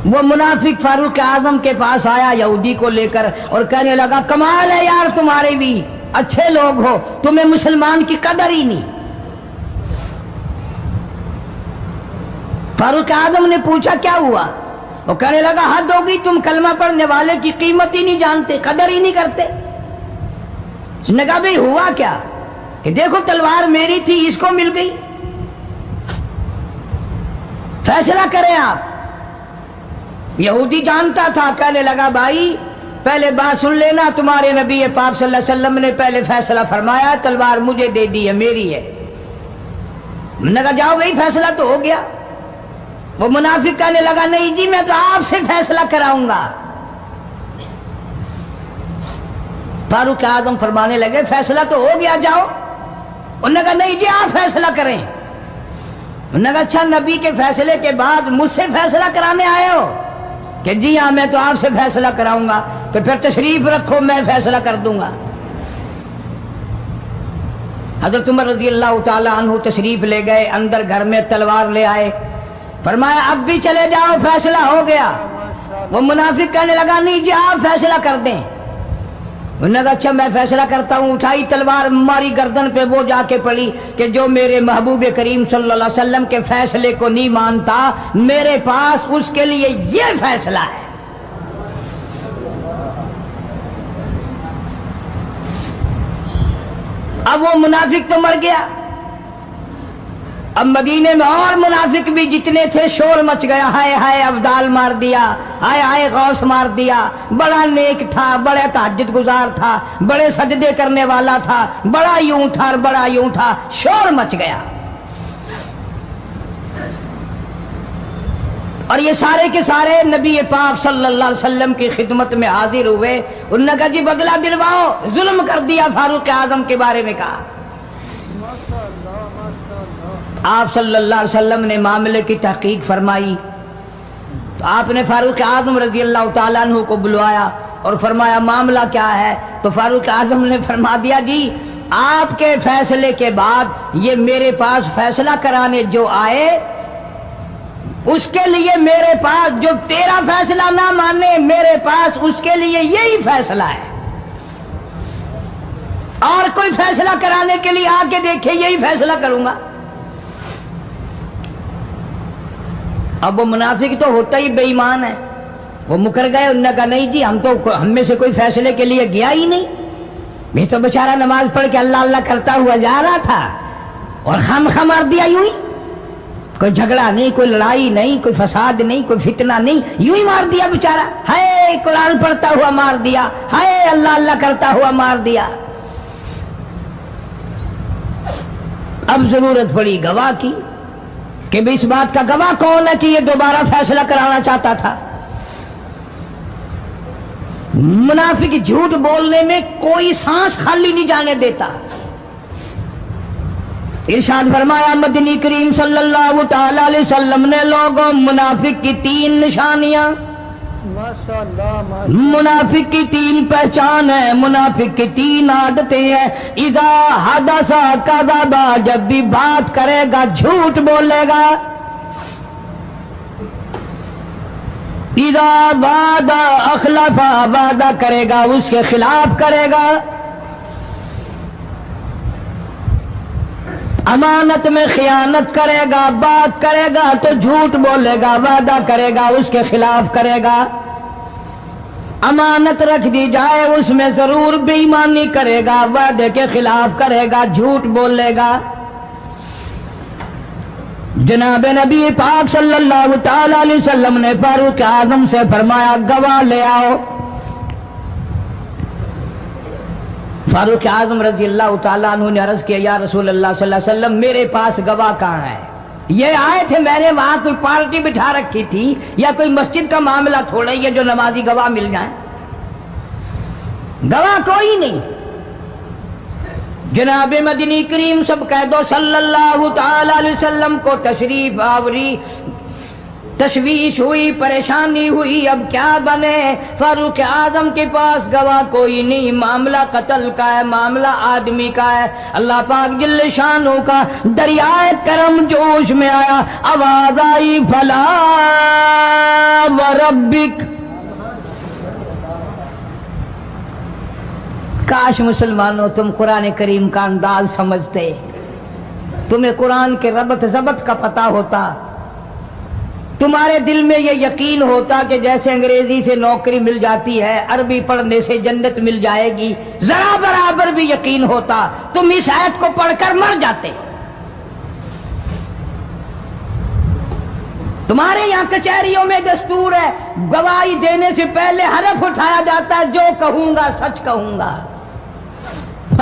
وہ منافق فاروق اعظم کے پاس آیا یہودی کو لے کر اور کہنے لگا کمال ہے یار تمہارے بھی، اچھے لوگ ہو، تمہیں مسلمان کی قدر ہی نہیں۔ فاروق اعظم نے پوچھا کیا ہوا؟ وہ کہنے لگا حد ہوگی، تم کلمہ پڑھنے والے کی قیمت ہی نہیں جانتے، قدر ہی نہیں کرتے۔ اس نے کہا بھئی ہوا کیا؟ کہ دیکھو تلوار میری تھی، اس کو مل گئی، فیصلہ کریں آپ۔ یہودی جانتا تھا، کہنے لگا بھائی پہلے بات سن لینا، تمہارے نبی پاک صلی اللہ علیہ وسلم نے پہلے فیصلہ فرمایا، تلوار مجھے دے دی ہے، میری ہے۔ میں نے کہا جاؤ بھائی فیصلہ تو ہو گیا۔ وہ منافق کہنے لگا نہیں جی میں تو آپ سے فیصلہ کراؤں گا۔ فاروق اعظم فرمانے لگے فیصلہ تو ہو گیا جاؤ۔ انہوں نے کہا نہیں جی آپ فیصلہ کریں۔ انہوں نے کہا اچھا نبی کے فیصلے کے بعد مجھ سے فیصلہ کرانے آئے ہو؟ کہ جی ہاں میں تو آپ سے فیصلہ کراؤں گا، تو پھر تشریف رکھو میں فیصلہ کر دوں گا۔ حضرت عمر رضی اللہ تعالی عنہ تشریف لے گئے، اندر گھر میں تلوار لے آئے، فرمایا اب بھی چلے جاؤ فیصلہ ہو گیا۔ وہ منافق کہنے لگا نہیں جی آپ فیصلہ کر دیں۔ انہوں نے کہا اچھا میں فیصلہ کرتا ہوں۔ اٹھائی تلوار، ماری گردن پہ، وہ جا کے پڑی کہ جو میرے محبوب کریم صلی اللہ علیہ وسلم کے فیصلے کو نہیں مانتا، میرے پاس اس کے لیے یہ فیصلہ ہے۔ اب وہ منافق تو مر گیا، اب مدینے میں اور منافق بھی جتنے تھے شور مچ گیا، ہائے ہائے ابدال مار دیا، ہائے ہائے غوث مار دیا، بڑا نیک تھا، بڑا تہجد گزار تھا، بڑے سجدے کرنے والا تھا، بڑا یوں تھا اور بڑا یوں تھا، شور مچ گیا۔ اور یہ سارے کے سارے نبی پاک صلی اللہ علیہ وسلم کی خدمت میں حاضر ہوئے۔ انہوں نے کہا جی بدلہ دلواؤ، ظلم کر دیا فاروق اعظم کے بارے میں کہا۔ آپ صلی اللہ علیہ وسلم نے معاملے کی تحقیق فرمائی تو آپ نے فاروق اعظم رضی اللہ تعالیٰ عنہ کو بلوایا اور فرمایا معاملہ کیا ہے؟ تو فاروق اعظم نے فرما دیا جی آپ کے فیصلے کے بعد یہ میرے پاس فیصلہ کرانے جو آئے، اس کے لیے میرے پاس جو تیرا فیصلہ نہ مانے، میرے پاس اس کے لیے یہی فیصلہ ہے، اور کوئی فیصلہ کرانے کے لیے آ کے دیکھے یہی فیصلہ کروں گا۔ اب وہ منافق تو ہوتا ہی بے ایمان ہے، وہ مکر گئے۔ انہوں نے کہا نہیں جی ہم میں سے کوئی فیصلے کے لیے گیا ہی نہیں، میں تو بیچارہ نماز پڑھ کے اللہ اللہ کرتا ہوا جا رہا تھا اور خام خام مار دیا یوں ہی، کوئی جھگڑا نہیں، کوئی لڑائی نہیں، کوئی فساد نہیں، کوئی فتنہ نہیں، یوں ہی مار دیا بیچارہ، ہائے قرآن پڑھتا ہوا مار دیا، ہائے اللہ اللہ کرتا ہوا مار دیا۔ اب ضرورت پڑی گواہ کی کہ بھی اس بات کا گواہ کون ہے کہ یہ دوبارہ فیصلہ کرانا چاہتا تھا۔ منافق جھوٹ بولنے میں کوئی سانس خالی نہیں جانے دیتا۔ ارشاد فرمایا مدنی کریم صلی اللہ تعالی علیہ وسلم نے لوگوں منافق کی 3 نشانیاں، منافق کی 3 پہچان ہے، منافق کی 3 عادتیں ہیں۔ اذا حدث کذب، جب بھی بات کرے گا جھوٹ بولے گا۔ اذا وعدہ اخلفا، وعدہ کرے گا اس کے خلاف کرے گا، امانت میں خیانت کرے گا، بات کرے گا تو جھوٹ بولے گا، وعدہ کرے گا اس کے خلاف کرے گا، امانت رکھ دی جائے اس میں ضرور بے ایمانی کرے گا، وعدے کے خلاف کرے گا، جھوٹ بولے گا۔ جناب نبی پاک صلی اللہ تعالی علیہ وسلم نے فاروق اعظم سے فرمایا گواہ لے آؤ۔ فاروق اعظم رضی اللہ تعالیٰ عنہ نے عرض کیا یا رسول اللہ صلی اللہ علیہ وسلم میرے پاس گواہ کہاں ہے؟ یہ آئے تھے، میں نے وہاں کوئی پارٹی بٹھا رکھی تھی یا کوئی مسجد کا معاملہ تھوڑا ہی ہے جو نمازی گواہ مل جائیں، گواہ کوئی نہیں۔ جناب مدنی کریم سب کہہ دو صلی اللہ تعالی علیہ وسلم کو تشریف آوری، تشویش ہوئی، پریشانی ہوئی، اب کیا بنے؟ فاروق اعظم کے پاس گواہ کوئی نہیں، معاملہ قتل کا ہے، معاملہ آدمی کا ہے۔ اللہ پاک جل شانہ کا دریائے کرم جوش میں آیا، آواز آئی فلا وربک۔ کاش مسلمانوں تم قرآن کریم کا انداز سمجھتے، تمہیں قرآن کے ربط ضبط کا پتہ ہوتا، تمہارے دل میں یہ یقین ہوتا کہ جیسے انگریزی سے نوکری مل جاتی ہے، عربی پڑھنے سے جنت مل جائے گی، ذرا برابر بھی یقین ہوتا تم اس آیت کو پڑھ کر مر جاتے۔ تمہارے یہاں کچہریوں میں دستور ہے گواہی دینے سے پہلے حرف اٹھایا جاتا ہے، جو کہوں گا سچ کہوں گا،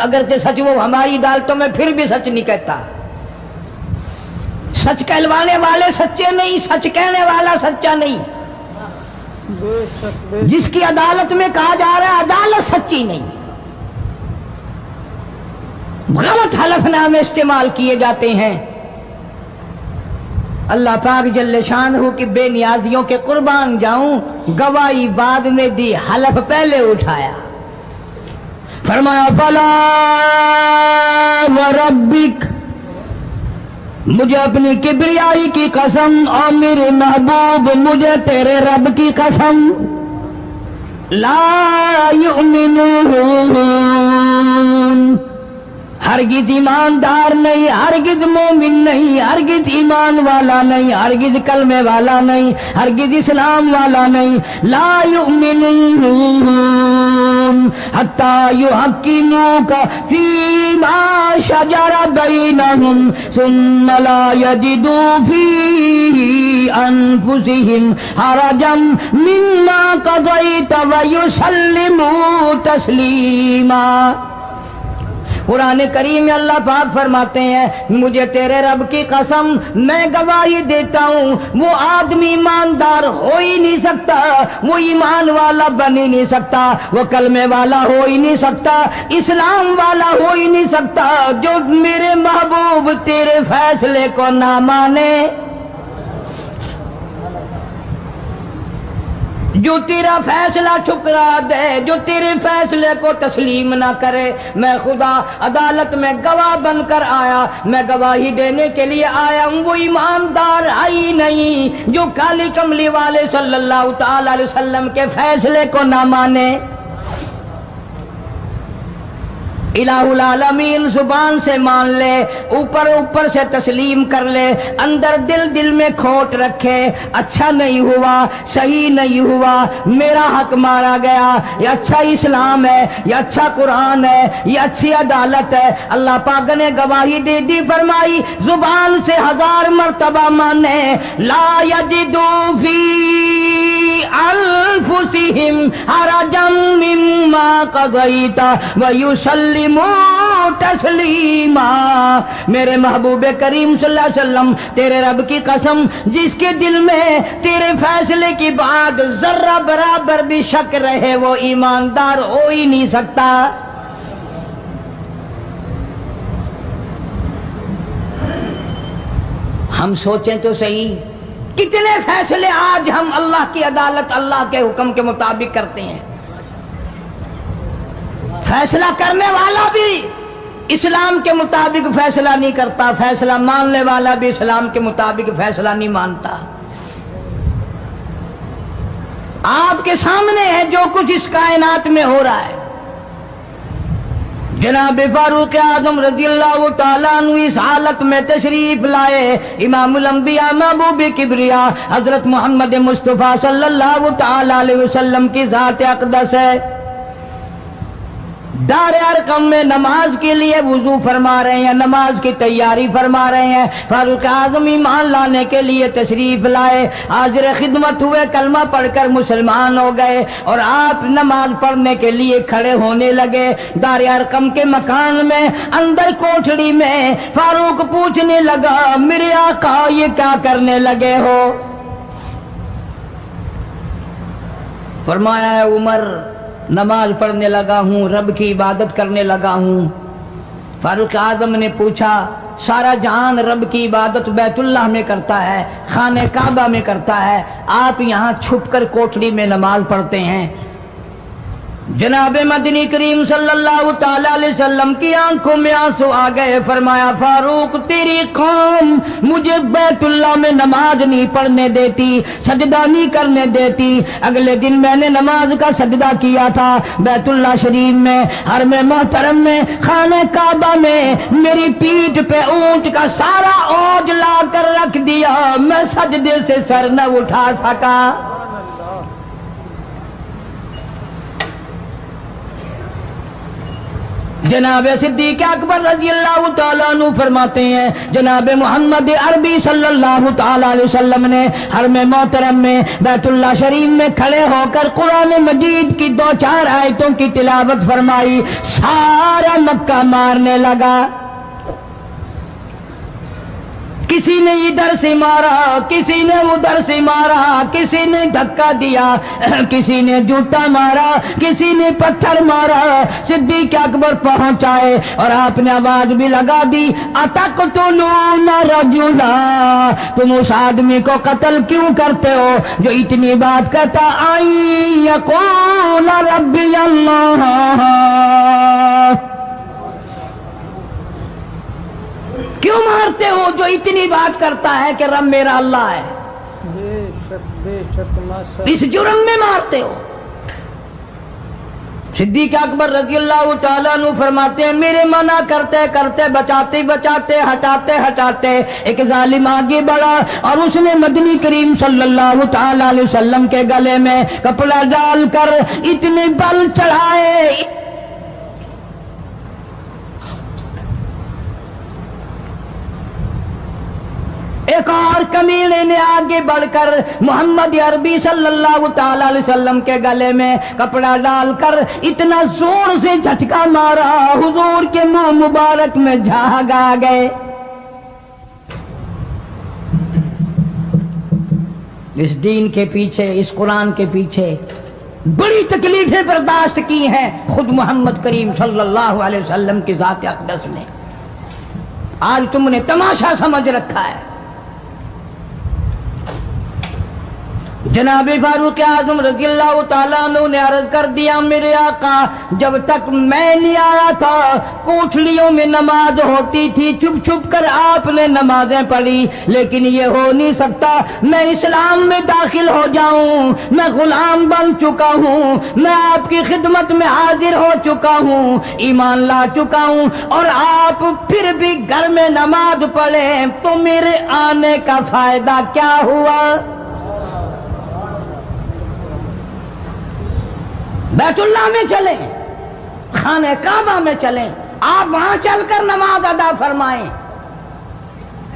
اگرچہ سچ وہ ہماری عدالتوں میں پھر بھی سچ نہیں کہتا۔ سچ کہلوانے والے سچے نہیں، سچ کہنے والا سچا نہیں۔ جس کی عدالت میں کہا جا رہا ہے عدالت سچی نہیں، غلط حلف نامے استعمال کیے جاتے ہیں۔ اللہ پاک جل شانہ کی بے نیازیوں کے قربان جاؤں، گواہی بعد میں دی، حلف پہلے اٹھایا، فرمایا فلا وربک، مجھے اپنی کبریائی کی قسم اور میرے محبوب مجھے تیرے رب کی قسم، لا یؤمنون، ہرگز ایماندار نہیں، ہرگز مومن نہیں، ہرگز ایمان والا نہیں، ہرگز کلمے والا نہیں، ہرگز اسلام والا نہیں، لا یؤمنون حتی یحکموک فیما شجر بینہم ثم لا یجدوا فی انفسہم حرجا مما قضیت ویسلموا تسلیما۔ قرآن کریم میں اللہ پاک فرماتے ہیں مجھے تیرے رب کی قسم میں گواہی دیتا ہوں وہ آدمی ایماندار ہو ہی نہیں سکتا، وہ ایمان والا بن ہی نہیں سکتا، وہ کلمے والا ہو ہی نہیں سکتا، اسلام والا ہو ہی نہیں سکتا جو میرے محبوب تیرے فیصلے کو نہ مانے، جو تیرا فیصلہ ٹھکرا دے، جو تیرے فیصلے کو تسلیم نہ کرے۔ میں خدا عدالت میں گواہ بن کر آیا، میں گواہی دینے کے لیے آیا ہوں، وہ ایماندار آئی نہیں جو کالی کملی والے صلی اللہ تعالی علیہ وسلم کے فیصلے کو نہ مانے۔ الہ العالمین زبان سے مان لے، اوپر اوپر سے تسلیم کر لے، اندر دل میں کھوٹ رکھے، اچھا نہیں ہوا، صحیح نہیں ہوا، میرا حق مارا گیا، یہ اچھا اسلام ہے، یہ اچھا قرآن ہے، یہ اچھی عدالت ہے۔ اللہ پاک نے گواہی دے دی، فرمائی زبان سے 1000 مرتبہ مانے، لا یجدو فی انفسہم حرجا مما قضیت ویسلموا تسلیما۔ میرے محبوب کریم صلی اللہ علیہ وسلم تیرے رب کی قسم جس کے دل میں تیرے فیصلے کی بات ذرہ برابر بھی شک رہے وہ ایماندار ہو ہی نہیں سکتا۔ ہم سوچیں تو صحیح کتنے فیصلے آج ہم اللہ کی عدالت اللہ کے حکم کے مطابق کرتے ہیں، فیصلہ کرنے والا بھی اسلام کے مطابق فیصلہ نہیں کرتا، فیصلہ ماننے والا بھی اسلام کے مطابق فیصلہ نہیں مانتا۔ آپ کے سامنے ہے جو کچھ اس کائنات میں ہو رہا ہے۔ جناب فاروق اعظم رضی اللہ تعالیٰ عنہ اس حالت میں تشریف لائے، امام الانبیاء محبوب کبریا حضرت محمد مصطفیٰ صلی اللہ تعالیٰ علیہ وسلم کی ذات اقدس ہے، دار ارقم میں نماز کے لیے وضو فرما رہے ہیں، نماز کی تیاری فرما رہے ہیں۔ فاروق اعظم ایمان لانے کے لیے تشریف لائے، حاضر خدمت ہوئے، کلمہ پڑھ کر مسلمان ہو گئے، اور آپ نماز پڑھنے کے لیے کھڑے ہونے لگے۔ دار ارقم کے مکان میں اندر کوٹھڑی میں فاروق پوچھنے لگا، میرے آقا یہ کیا کرنے لگے ہو؟ فرمایا ہے عمر نماز پڑھنے لگا ہوں، رب کی عبادت کرنے لگا ہوں۔ فاروق اعظم نے پوچھا، سارا جہان رب کی عبادت بیت اللہ میں کرتا ہے، خانہ کعبہ میں کرتا ہے، آپ یہاں چھپ کر کوٹھڑی میں نماز پڑھتے ہیں؟ جناب مدنی کریم صلی اللہ تعالی علیہ وسلم کی آنکھوں میں آنسو آ گئے۔ فرمایا فاروق تیری قوم مجھے بیت اللہ میں نماز نہیں پڑھنے دیتی، سجدہ نہیں کرنے دیتی۔ اگلے دن میں نے نماز کا سجدہ کیا تھا بیت اللہ شریف میں، حرم محترم میں، خانہ کعبہ میں، میری پیٹھ پہ اونٹ کا سارا اوج لا کر رکھ دیا، میں سجدے سے سر نہ اٹھا سکا۔ جناب صدیق اکبر رضی اللہ تعالیٰ عنہ فرماتے ہیں، جناب محمد عربی صلی اللہ تعالیٰ علیہ وسلم نے حرم محترم میں بیت اللہ شریف میں کھڑے ہو کر قرآن مجید کی 2-4 آیتوں کی تلاوت فرمائی، سارا مکہ مارنے لگا۔ کسی نے ادھر سے مارا، کسی نے ادھر سے مارا، کسی نے دھکا دیا، کسی نے جوتا مارا، کسی نے پتھر مارا۔ صدیق اکبر پہنچائے اور آپ نے آواز بھی لگا دی، اتقتلون رجلا، تم اس آدمی کو قتل کیوں کرتے ہو جو اتنی بات کہتا، آئی یقول ربی اللہ، کیوں مارتے ہو جو اتنی بات کرتا ہے کہ رب میرا اللہ ہے؟ اس جرم میں مارتے ہو۔ صدیق اکبر رضی اللہ تعالیٰ عنہ فرماتے ہیں، میرے منع کرتے کرتے، بچاتے بچاتے، ہٹاتے ہٹاتے ایک ظالم آگے بڑھا اور اس نے مدنی کریم صلی اللہ تعالیٰ علیہ وسلم کے گلے میں کپڑا ڈال کر اتنے بل چڑھائے۔ ایک اور کمینے نے آگے بڑھ کر محمد عربی صلی اللہ تعالی علیہ وسلم کے گلے میں کپڑا ڈال کر اتنا زور سے جھٹکا مارا، حضور کے منہ مبارک میں جھاگ آ گئے۔ اس دین کے پیچھے، اس قرآن کے پیچھے بڑی تکلیفیں برداشت کی ہیں خود محمد کریم صلی اللہ علیہ وسلم کی ذات اقدس نے۔ آج تم نے تماشا سمجھ رکھا ہے۔ جناب فاروق اعظم رضی اللہ تعالیٰ عنہ نے عرض کر دیا، میرے آقا جب تک میں نہیں آیا تھا کوٹھڑیوں میں نماز ہوتی تھی، چھپ چھپ کر آپ نے نمازیں پڑھی، لیکن یہ ہو نہیں سکتا، میں اسلام میں داخل ہو جاؤں، میں غلام بن چکا ہوں، میں آپ کی خدمت میں حاضر ہو چکا ہوں، ایمان لا چکا ہوں، اور آپ پھر بھی گھر میں نماز پڑھیں تو میرے آنے کا فائدہ کیا ہوا؟ بیت اللہ میں چلیں، خانہ کعبہ میں چلیں، آپ وہاں چل کر نماز ادا فرمائیں۔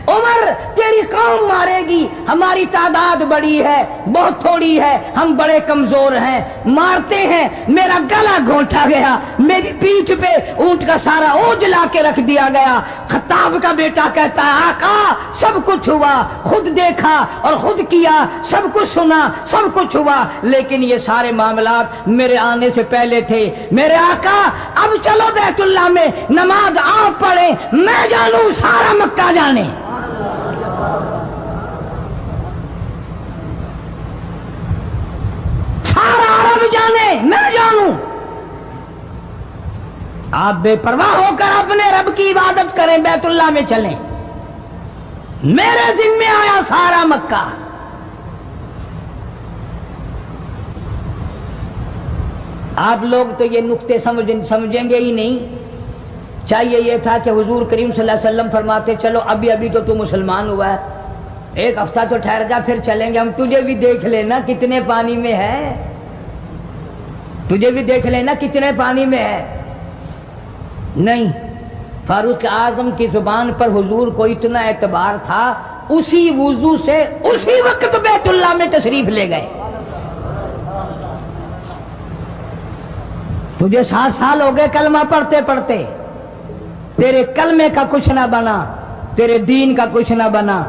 عمر تیری قوم مارے گی، ہماری تعداد بڑی ہے، بہت تھوڑی ہے، ہم بڑے کمزور ہیں، مارتے ہیں، میرا گلا گھونٹا گیا، میری پیٹھ پہ اونٹ کا سارا اوج لا کے رکھ دیا گیا۔ خطاب کا بیٹا کہتا ہے، آقا سب کچھ ہوا، خود دیکھا اور خود کیا، سب کچھ سنا، سب کچھ ہوا، لیکن یہ سارے معاملات میرے آنے سے پہلے تھے۔ میرے آقا اب چلو بیت اللہ میں نماز آپ پڑھیں، میں جانوں سارا مکہ جانے۔ سارا عرب جانے، میں جانوں۔ آپ بے پرواہ ہو کر اپنے رب کی عبادت کریں، بیت اللہ میں چلیں، میرے ذمہ آیا سارا مکہ۔ آپ لوگ تو یہ نقطے سمجھیں گے ہی نہیں. چاہیے یہ تھا کہ حضور کریم صلی اللہ علیہ وسلم فرماتے چلو ابھی تو مسلمان ہوا ہے, ایک ہفتہ تو ٹھہر جا پھر چلیں گے, ہم تجھے بھی دیکھ لینا کتنے پانی میں ہے, تجھے بھی دیکھ لینا کتنے پانی میں ہے. نہیں, فاروق اعظم کی زبان پر حضور کو اتنا اعتبار تھا, اسی وضو سے اسی وقت بیت اللہ میں تشریف لے گئے. تجھے 7 سال ہو گئے کلمہ پڑھتے پڑھتے, تیرے کلمے کا کچھ نہ بنا, تیرے دین کا کچھ نہ بنا,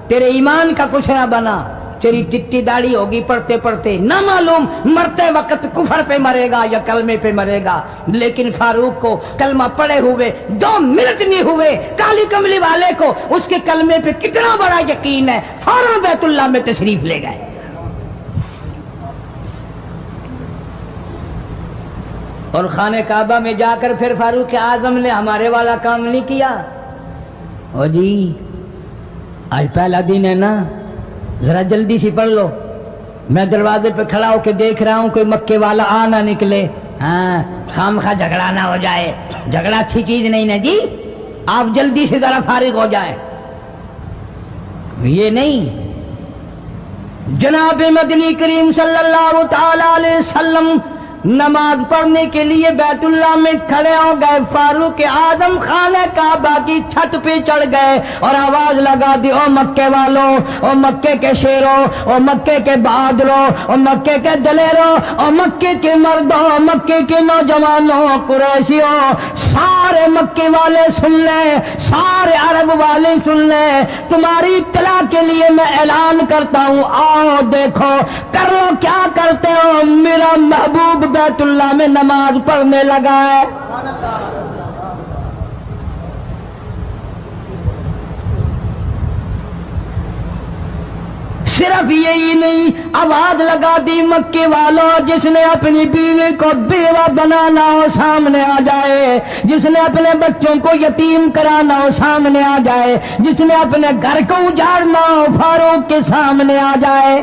تیرے ایمان کا کچھ نہ بنا, تیری چٹی داڑھی ہوگی پڑھتے پڑھتے, نہ معلوم مرتے وقت کفر پہ مرے گا یا کلمے پہ مرے گا. لیکن فاروق کو کلمہ پڑھے ہوئے 2 منٹ نہیں ہوئے, کالی کملی والے کو اس کے کلمے پہ کتنا بڑا یقین ہے, فوراً بیت اللہ میں تشریف لے گئے. اور خانہ کعبہ میں جا کر پھر فاروق اعظم نے ہمارے والا کام نہیں کیا. او جی آج پہلا دن ہے نا, ذرا جلدی سے پڑھ لو, میں دروازے پہ کھڑا ہو کے دیکھ رہا ہوں کوئی مکے والا آ نہ نکلے, ہاں خامخواہ جھگڑا نہ ہو جائے, جھگڑا اچھی چیز نہیں نا جی, آپ جلدی سے ذرا فارغ ہو جائیں. یہ نہیں, جناب مدنی کریم صلی اللہ تعالی علیہ وسلم نماز پڑھنے کے لیے بیت اللہ میں کھڑے ہو گئے. فاروق اعظم خانہ کعبہ کی چھت پہ چڑھ گئے اور آواز لگا دی, او مکے والوں, او مکے کے شیروں, او مکے کے بہادروں, او مکے کے دلیروں, او مکے کے مردوں, مکے کے نوجوانوں, قریشیوں, سارے مکے والے سن لیں, سارے عرب والے سن لیں, تمہاری اطلاع کے لیے میں اعلان کرتا ہوں, آؤ دیکھو کر لو کیا کرتے ہو, میرا محبوب بیت اللہ میں نماز پڑھنے لگا ہے. صرف یہی نہیں, آواز لگا دی مکے والوں, جس نے اپنی بیوی کو بیوہ بنانا ہو سامنے آ جائے, جس نے اپنے بچوں کو یتیم کرانا ہو سامنے آ جائے, جس نے اپنے گھر کو اجاڑنا ہو فاروق کے سامنے آ جائے.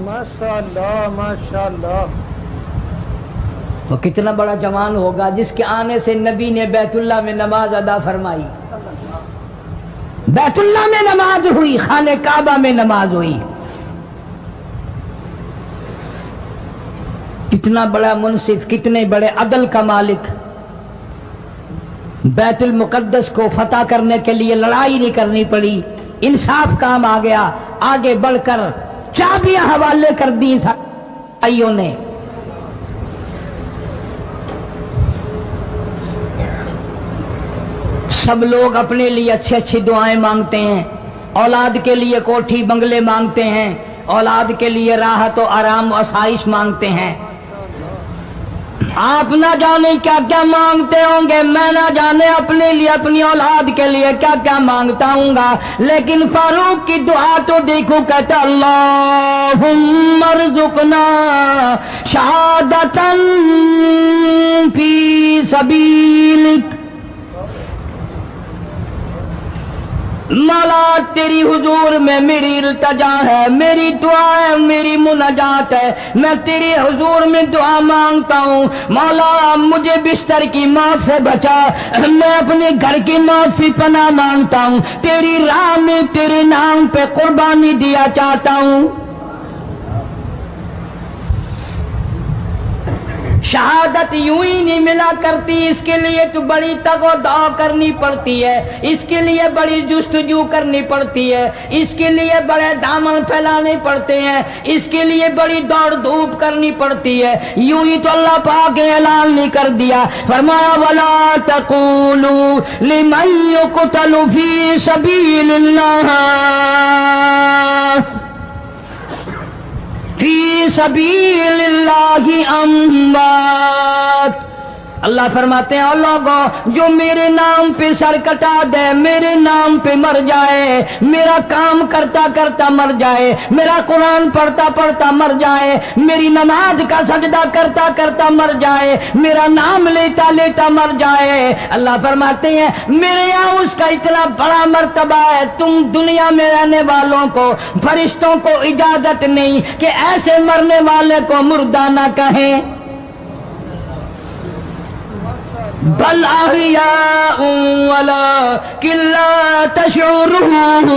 ماشاءاللہ ماشاءاللہ. تو کتنا بڑا جوان ہوگا جس کے آنے سے نبی نے بیت اللہ میں نماز ادا فرمائی, بیت اللہ میں نماز ہوئی, خانہ کعبہ میں نماز ہوئی. کتنا بڑا منصف, کتنے بڑے عدل کا مالک. بیت المقدس کو فتح کرنے کے لیے لڑائی نہیں کرنی پڑی, انصاف کام آ گیا. آگے بڑھ کر چابیاں حوالے کر دی بھائیوں نے. سب لوگ اپنے لیے اچھی اچھی دعائیں مانگتے ہیں, اولاد کے لیے کوٹھی بنگلے مانگتے ہیں, اولاد کے لیے راحت و آرام و آسائش مانگتے ہیں. آپ نہ جانے کیا کیا مانگتے ہوں گے, میں نہ جانے اپنے لیے اپنی اولاد کے لیے کیا کیا مانگتا ہوں گا, لیکن فاروق کی دعا تو دیکھو, کہتا اللہم ارزقنا شہادتاً فی سبیلک. مولا تیری حضور میں میری التجا ہے, میری دعا ہے, میری مناجات ہے, میں تیری حضور میں دعا مانگتا ہوں. مولا مجھے بستر کی موت سے بچا, میں اپنے گھر کی موت سے پناہ مانگتا ہوں, تیری راہ میں تیرے نام پہ قربانی دیا چاہتا ہوں. شہادت یوں ہی نہیں ملا کرتی, اس کے لیے تو بڑی تگ و دو کرنی پڑتی ہے, اس کے لیے بڑی جستجو کرنی پڑتی ہے, اس کے لیے بڑے دامن پھیلانے پڑتے ہیں, اس کے لیے بڑی دوڑ دھوپ کرنی پڑتی ہے. یوں ہی تو اللہ پاک نے اعلان نہیں کر دیا, فرمایا وَلَا تَقُولُوا لِمَن يُقْتَلُ فِي سَبِيلِ اللَّهِ فی سبیل اللہ اموات. اللہ فرماتے ہیں, اور لوگوں جو میرے نام پہ سر کٹا دے, میرے نام پہ مر جائے, میرا کام کرتا کرتا مر جائے, میرا قرآن پڑھتا پڑھتا مر جائے, میری نماز کا سجدہ کرتا کرتا مر جائے, میرا نام لیتا لیتا مر جائے, اللہ فرماتے ہیں میرے یہاں اس کا اتنا بڑا مرتبہ ہے, تم دنیا میں رہنے والوں کو, فرشتوں کو اجازت نہیں کہ ایسے مرنے والے کو مردہ نہ کہیں. بل احیاء ولکن لا تشعرون،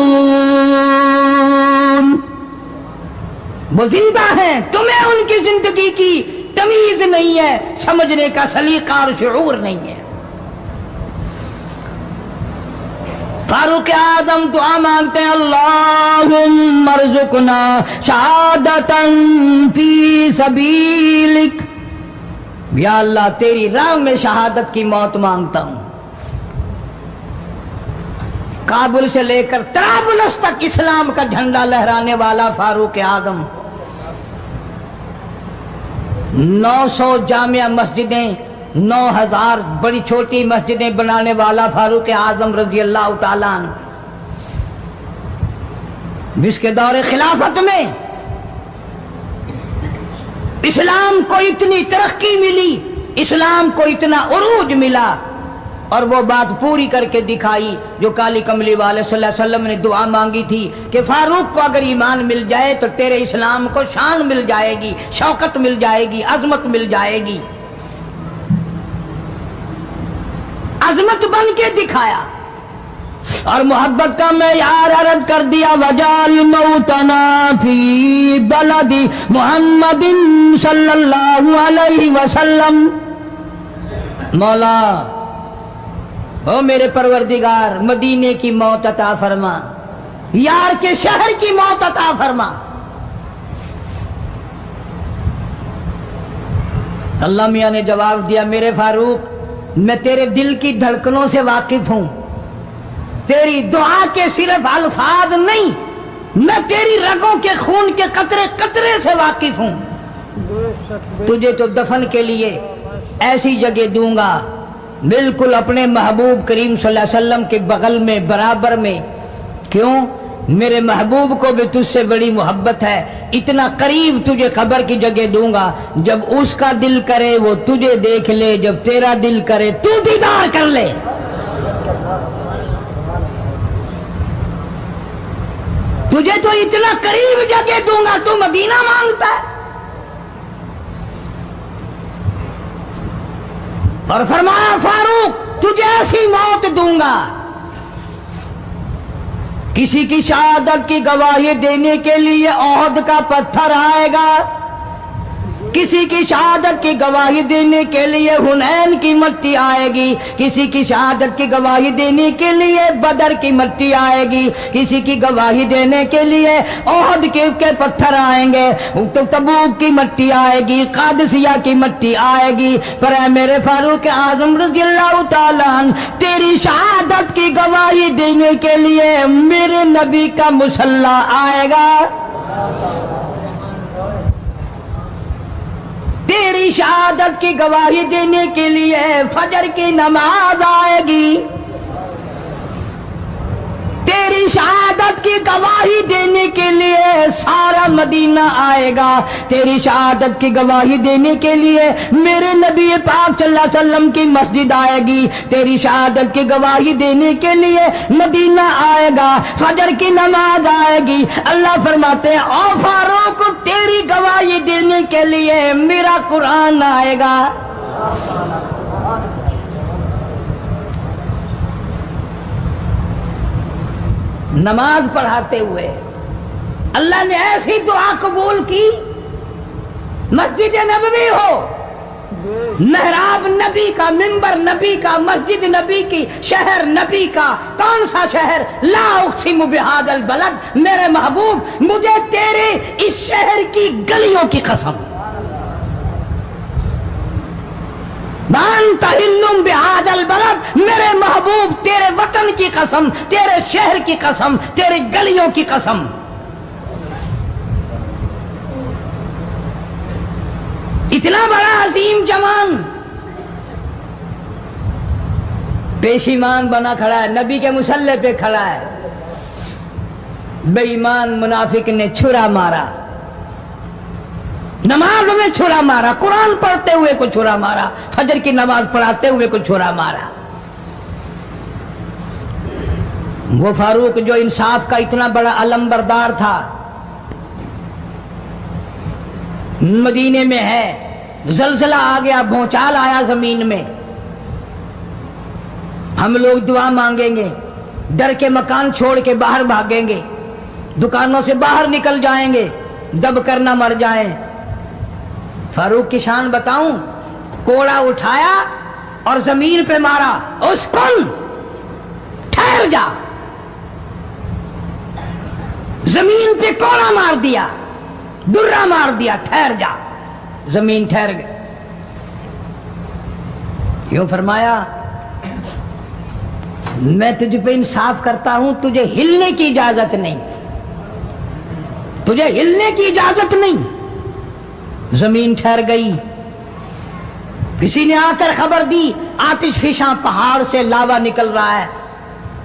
وہ زندہ ہیں، تمہیں ان کی زندگی کی تمیز نہیں ہے، سمجھنے کا سلیقہ اور شعور نہیں ہے۔ فاروق اعظم دعا مانگتے ہیں، اللہم ارزقنا شہادتا فی سبیلک، یا اللہ تیری راہ میں شہادت کی موت مانگتا ہوں۔ کابل سے لے کر طرابلس تک اسلام کا جھنڈا لہرانے والا فاروق اعظم، 900 جامع مسجدیں، 9000 بڑی چھوٹی مسجدیں بنانے والا فاروق اعظم رضی اللہ تعالیٰ عنہ، جس کے دور خلافت میں اسلام کو اتنی ترقی ملی، اسلام کو اتنا عروج ملا، اور وہ بات پوری کر کے دکھائی جو کالی کملی والے صلی اللہ علیہ وسلم نے دعا مانگی تھی کہ فاروق کو اگر ایمان مل جائے تو تیرے اسلام کو شان مل جائے گی، شوکت مل جائے گی، عظمت مل جائے گی۔ عظمت بن کے دکھایا اور محبت کا معیار عرض کر دیا، وجعل موتنا فی بلد محمد صلی اللہ علیہ وسلم۔ مولا او میرے پروردگار، مدینے کی موت عطا فرما، یار کے شہر کی موت عطا فرما۔ اللہ میاں نے جواب دیا، میرے فاروق میں تیرے دل کی دھڑکنوں سے واقف ہوں، تیری دعا کے صرف الفاظ نہیں، میں تیری رگوں کے خون کے قطرے قطرے سے واقف ہوں۔ تجھے تو دفن کے لیے ایسی جگہ دوں گا بالکل اپنے محبوب کریم صلی اللہ علیہ وسلم کے بغل میں، برابر میں۔ کیوں؟ میرے محبوب کو بھی تجھ سے بڑی محبت ہے، اتنا قریب تجھے قبر کی جگہ دوں گا، جب اس کا دل کرے وہ تجھے دیکھ لے، جب تیرا دل کرے تو دیدار کر لے۔ تجھے تو اتنا قریب جگہ دوں گا، تو مدینہ مانگتا ہے۔ اور فرمایا فاروق تجھے ایسی موت دوں گا، کسی کی شہادت کی گواہی دینے کے لیے احد کا پتھر آئے گا، کسی کی شہادت کی گواہی دینے کے لیے حنین کی مٹی آئے گی، کسی کی شہادت کی گواہی دینے کے لیے بدر کی مٹی آئے گی، کسی کی گواہی دینے کے لیے احد کے پتھر آئیں گے، تو تبوک کی مٹی آئے گی، قادسیہ کی مٹی آئے گی، پر اے میرے فاروق اعظم رضی اللہ تعالیٰ عنہ، تیری شہادت کی گواہی دینے کے لیے میرے نبی کا مصلی آئے گا، تیری شہادت کی گواہی دینے کے لیے فجر کی نماز آئے گی، تیری شہادت کی گواہی دینے کے لیے سارا مدینہ آئے گا، تیری شہادت کی گواہی دینے کے لیے میرے نبی پاک صلی اللہ علیہ وسلم کی مسجد آئے گی، تیری شہادت کی گواہی دینے کے لیے مدینہ آئے گا، فجر کی نماز آئے گی۔ اللہ فرماتے ہیں او فاروق تیری گواہی دینے کے لیے میرا قرآن آئے گا۔ نماز پڑھاتے ہوئے اللہ نے ایسی دعا قبول کی، مسجد نبوی ہو، محراب نبی کا، منبر نبی کا، مسجد نبی کی، شہر نبی کا، کون سا شہر؟ لا اقسم بہذا البلد، میرے محبوب مجھے تیرے اس شہر کی گلیوں کی قسم، وانت حل بہذا البلد، میرے محبوب تیرے وطن کی قسم، تیرے شہر کی قسم، تیرے گلیوں کی قسم۔ اتنا بڑا عظیم جوان پیشیمان بنا کھڑا ہے، نبی کے مصلی پہ کھڑا ہے، بے ایمان منافق نے چھرا مارا، نماز میں چھرا مارا، قرآن پڑھتے ہوئے کو چھرا مارا، فجر کی نماز پڑھاتے ہوئے کو چھرا مارا۔ وہ فاروق جو انصاف کا اتنا بڑا علم بردار تھا، مدینے میں ہے، زلزلہ آ گیا، بھونچال آیا زمین میں، ہم لوگ دعا مانگیں گے، ڈر کے مکان چھوڑ کے باہر بھاگیں گے، دکانوں سے باہر نکل جائیں گے، دب کر نہ مر جائیں۔ فاروق کی شان بتاؤں، کوڑا اٹھایا اور زمین پہ مارا، اسکن ٹھہر جا، زمین پہ کوڑا مار دیا، درہ مار دیا، ٹھہر جا، زمین ٹھہر گئی۔ یوں فرمایا میں تجھ پہ انصاف کرتا ہوں، تجھے ہلنے کی اجازت نہیں، تجھے ہلنے کی اجازت نہیں۔ زمین ٹھہر گئی۔ کسی نے آ کر خبر دی آتش فشاں پہاڑ سے لاوا نکل رہا ہے،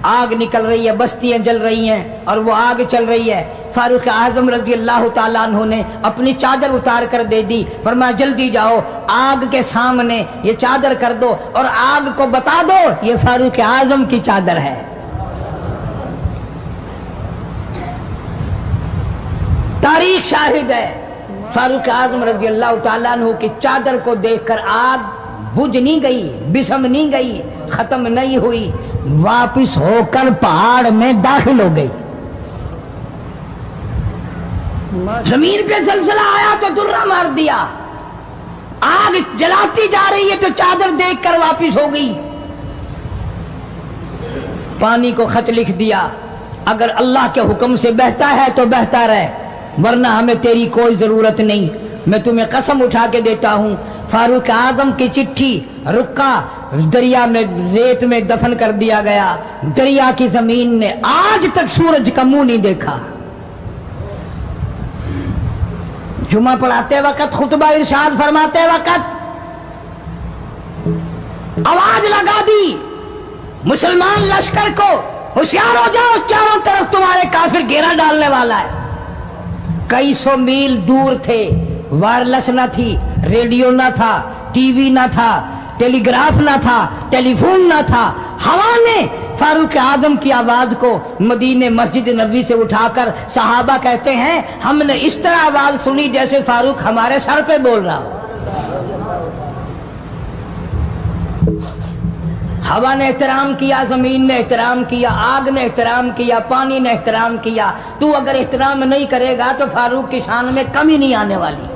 آگ نکل رہی ہے، بستیاں جل رہی ہیں اور وہ آگ چل رہی ہے۔ فاروق اعظم رضی اللہ تعالیٰ عنہ نے اپنی چادر اتار کر دے دی، فرمایا جلدی جاؤ، آگ کے سامنے یہ چادر کر دو اور آگ کو بتا دو یہ فاروق اعظم کی چادر ہے۔ تاریخ شاہد ہے، فاروق اعظم رضی اللہ تعالیٰ عنہ کی چادر کو دیکھ کر آگ بجھ نہیں گئی، بسم نہیں گئی، ختم نہیں ہوئی، واپس ہو کر پہاڑ میں داخل ہو گئی۔ زمین پہ زلزلہ آیا تو درہ مار دیا، آگ جلاتی جا رہی ہے تو چادر دیکھ کر واپس ہو گئی۔ پانی کو خط لکھ دیا، اگر اللہ کے حکم سے بہتا ہے تو بہتا رہے، ورنہ ہمیں تیری کوئی ضرورت نہیں۔ میں تمہیں قسم اٹھا کے دیتا ہوں، فاروق اعظم کی چٹھی رکا دریا میں ریت میں دفن کر دیا گیا۔ دریا کی زمین نے آج تک سورج کا منہ نہیں دیکھا۔ جمعہ پڑھاتے وقت، خطبہ ارشاد فرماتے وقت آواز لگا دی مسلمان لشکر کو، ہوشیار ہو جاؤ، چاروں طرف تمہارے کافر گھیرا ڈالنے والا ہے۔ کئی سو میل دور تھے، وائرلیس نہ تھی، ریڈیو نہ تھا، ٹی وی نہ تھا، ٹیلی گراف نہ تھا، ٹیلی فون نہ تھا۔ ہوا نے فاروق اعظم کی آواز کو مدینے مسجد نبوی سے اٹھا کر، صحابہ کہتے ہیں ہم نے اس طرح آواز سنی جیسے فاروق ہمارے سر پہ بول رہا ہو۔ ہوا نے احترام کیا، زمین نے احترام کیا، آگ نے احترام کیا، پانی نے احترام کیا۔ تو اگر احترام نہیں کرے گا تو فاروق کی شان میں کمی نہیں آنے والی۔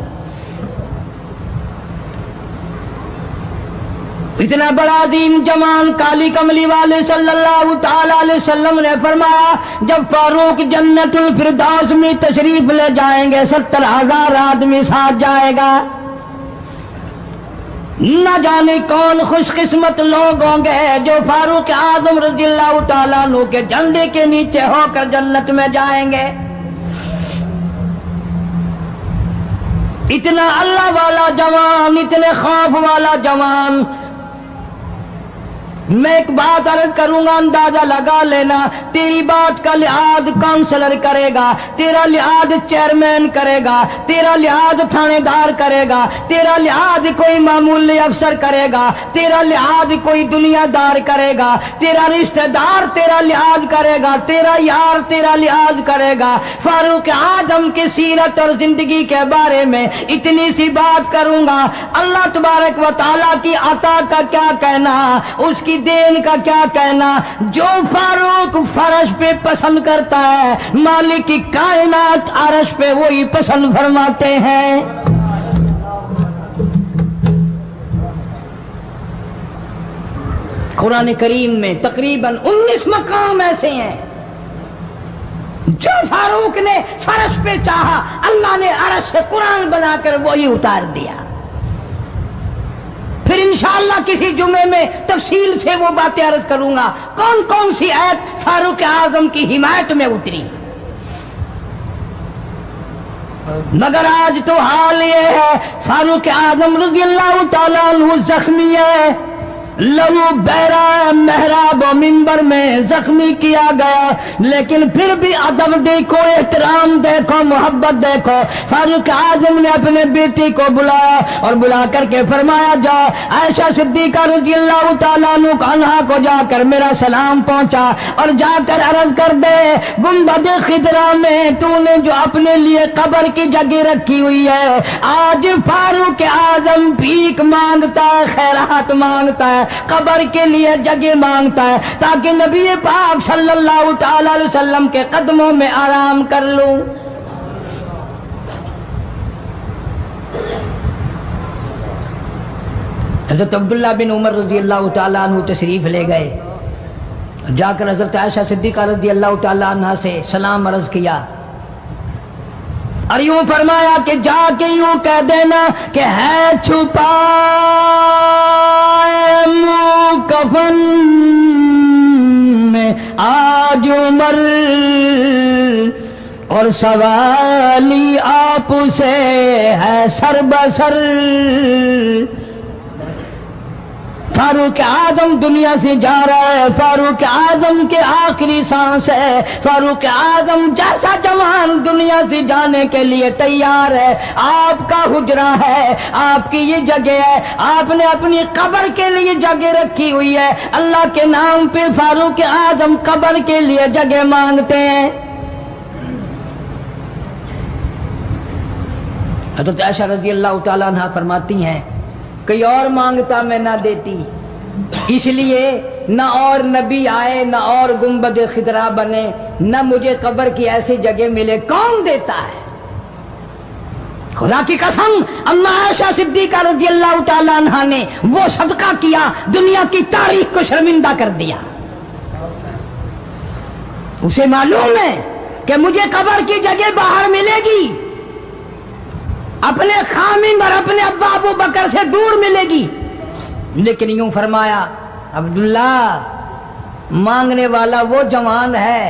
اتنا بڑا عظیم جوان کالی کملی والے صلی اللہ تعالی علیہ وسلم نے فرمایا جب فاروق جنت الفردوس میں تشریف لے جائیں گے 70,000 آدمی ساتھ جائے گا۔ نہ جانے کون خوش قسمت لوگ ہوں گے جو فاروق اعظم رضی اللہ تعالیٰ عنہ کے جھنڈے کے نیچے ہو کر جنت میں جائیں گے۔ اتنا اللہ والا جوان، اتنے خوف والا جوان۔ میں ایک بات عرض کروں گا، اندازہ لگا لینا، تیری بات کا لحاظ کونسلر کرے گا، تیرا لحاظ چیئرمین کرے گا، تیرا لحاظ تھانے دار کرے گا، تیرا لحاظ کوئی معمولی افسر کرے گا، تیرا لحاظ کوئی دنیا دار کرے گا، تیرا رشتہ دار تیرا لحاظ کرے گا، تیرا یار تیرا لحاظ کرے گا۔ فاروق اعظم کی سیرت اور زندگی کے بارے میں اتنی سی بات کروں گا، اللہ تبارک و تعالیٰ کی عطا کا کیا کہنا، اس کی دین کا کیا کہنا۔ جو فاروق فرش پہ پسند کرتا ہے مالک کی کائنات عرش پہ وہی پسند فرماتے ہیں۔ قرآن کریم میں تقریباً 19 مقام ایسے ہیں جو فاروق نے فرش پہ چاہا، اللہ نے عرش سے قرآن بنا کر وہی اتار دیا۔ پھر انشاءاللہ کسی جمعے میں تفصیل سے وہ باتیں عرض کروں گا کون کون سی آیت فاروق اعظم کی حمایت میں اتری۔ مگر آج تو حال یہ ہے فاروق اعظم رضی اللہ تعالیٰ عنہ زخمی ہے، لہو بہرا ہے، محراب و منبر میں زخمی کیا گیا، لیکن پھر بھی ادب دیکھو، احترام دیکھو، محبت دیکھو، فاروق اعظم نے اپنے بیٹی کو بلایا اور بلا کر کے فرمایا جا عائشہ صدیقہ رضی اللہ تعالیٰ عنہا کو جا کر میرا سلام پہنچا اور جا کر عرض کر دے گنبد خضرا میں تو نے جو اپنے لیے قبر کی جگہ رکھی ہوئی ہے، آج فاروق اعظم بھیک مانگتا ہے، خیرات مانگتا ہے، قبر کے لیے جگہ مانگتا ہے تاکہ نبی پاک صلی اللہ تعالی علیہ وسلم کے قدموں میں آرام کر لوں۔ حضرت عبداللہ بن عمر رضی اللہ تعالیٰ عنہ تشریف لے گئے، جا کر حضرت عائشہ صدیقہ رضی اللہ تعالیٰ عنہ سے سلام عرض کیا اور یوں فرمایا کہ جا کے یوں کہہ دینا کہ ہے چھپا منہ کفن میں آج عمر اور سوالی آپ سے ہے سر بسر۔ فاروق اعظم دنیا سے جا رہا ہے، فاروق اعظم کے آخری سانس ہے، فاروق اعظم جیسا جوان دنیا سے جانے کے لیے تیار ہے، آپ کا حجرہ ہے، آپ کی یہ جگہ ہے، آپ نے اپنی قبر کے لیے جگہ رکھی ہوئی ہے، اللہ کے نام پہ فاروق اعظم قبر کے لیے جگہ مانگتے ہیں۔ حضرت عائشہ رضی اللہ تعالیٰ عنہ فرماتی ہیں کوئی اور مانگتا میں نہ دیتی، اس لیے نہ اور نبی آئے، نہ اور گنبد خضرا بنے، نہ مجھے قبر کی ایسی جگہ ملے، کون دیتا ہے؟ خدا کی قسم اما عائشہ صدیقہ رضی اللہ تعالیٰ عنہ نے وہ صدقہ کیا دنیا کی تاریخ کو شرمندہ کر دیا۔ اسے معلوم ہے کہ مجھے قبر کی جگہ باہر ملے گی، اپنے خامن اور اپنے ابا ابو بکر سے دور ملے گی، لیکن یوں فرمایا عبداللہ مانگنے والا وہ جوان ہے،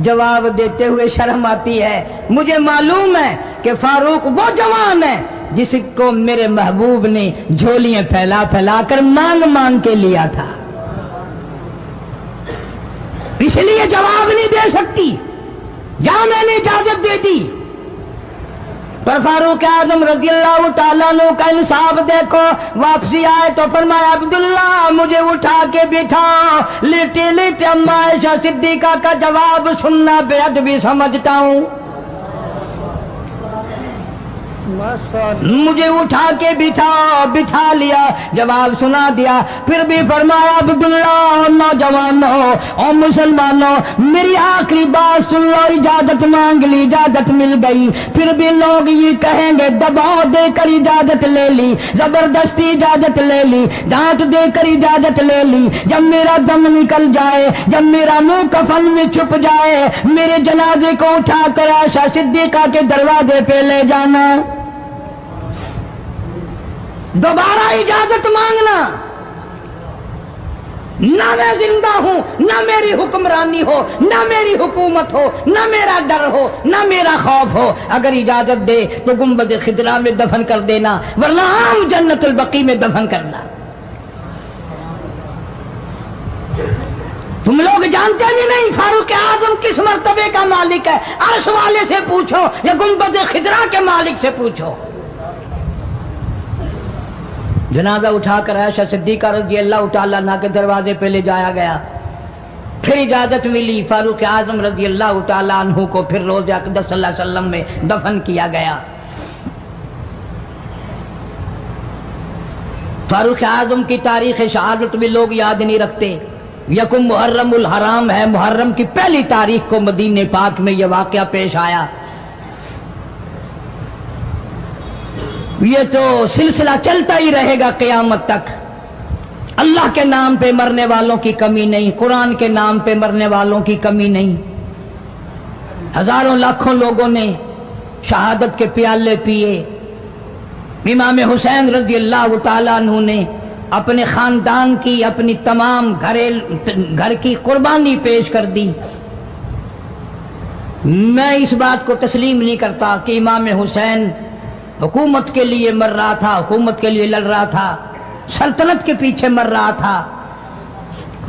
جواب دیتے ہوئے شرم آتی ہے، مجھے معلوم ہے کہ فاروق وہ جوان ہے جس کو میرے محبوب نے جھولیاں پھیلا پھیلا کر مانگ مانگ کے لیا تھا، اس لیے جواب نہیں دے سکتی، جہاں میں نے اجازت دے دی۔ پر فاروق اعظم رضی اللہ تعالیٰ عنہ کا انصاف دیکھو، واپسی آئے تو فرمایا عبداللہ مجھے اٹھا کے بٹھاؤ، لیٹے لیٹے اما عائشہ صدیقہ کا جواب سننا بے ادبی سمجھتا ہوں، مجھے اٹھا کے بٹھا لیا، جواب سنا دیا، پھر بھی فرمایا عبداللہ نوجوانوں اور مسلمانوں میری آخری بات سن لو، اجازت مانگ لی، اجازت مل گئی، پھر بھی لوگ یہ کہیں گے دباؤ دے کر اجازت لے لی، زبردستی اجازت لے لی، ڈانٹ دے کر اجازت لے لی، جب میرا دم نکل جائے، جب میرا منہ کفن میں چھپ جائے، میرے جنازے کو اٹھا کر عائشہ صدیقہ کے دروازے پہ لے جانا، دوبارہ اجازت مانگنا، نہ میں زندہ ہوں، نہ میری حکمرانی ہو، نہ میری حکومت ہو، نہ میرا ڈر ہو، نہ میرا خوف ہو، اگر اجازت دے تو گنبد خضرا میں دفن کر دینا، ورنہ عام جنت البقیع میں دفن کرنا۔ تم لوگ جانتے بھی نہیں فاروق اعظم کس مرتبے کا مالک ہے، عرش والے سے پوچھو یا گنبد خضرا کے مالک سے پوچھو۔ جنازہ اٹھا کر عائشہ صدیقہ رضی اللہ تعالیٰ عنہ کے دروازے پہ لے جایا گیا، پھر اجازت ملی، فاروق اعظم رضی اللہ تعالیٰ عنہ کو پھر روضہ اقدس صلی اللہ علیہ وسلم میں دفن کیا گیا۔ فاروق اعظم کی تاریخ شہادت بھی لوگ یاد نہیں رکھتے، یکم محرم الحرام ہے، محرم کی پہلی تاریخ کو مدینہ پاک میں یہ واقعہ پیش آیا۔ یہ تو سلسلہ چلتا ہی رہے گا قیامت تک، اللہ کے نام پہ مرنے والوں کی کمی نہیں، قرآن کے نام پہ مرنے والوں کی کمی نہیں، ہزاروں لاکھوں لوگوں نے شہادت کے پیالے پیے، امام حسین رضی اللہ تعالیٰ عنہ نے اپنے خاندان کی، اپنی تمام گھر کی قربانی پیش کر دی۔ میں اس بات کو تسلیم نہیں کرتا کہ امام حسین حکومت کے لیے مر رہا تھا، حکومت کے لیے لڑ رہا تھا، سلطنت کے پیچھے مر رہا تھا،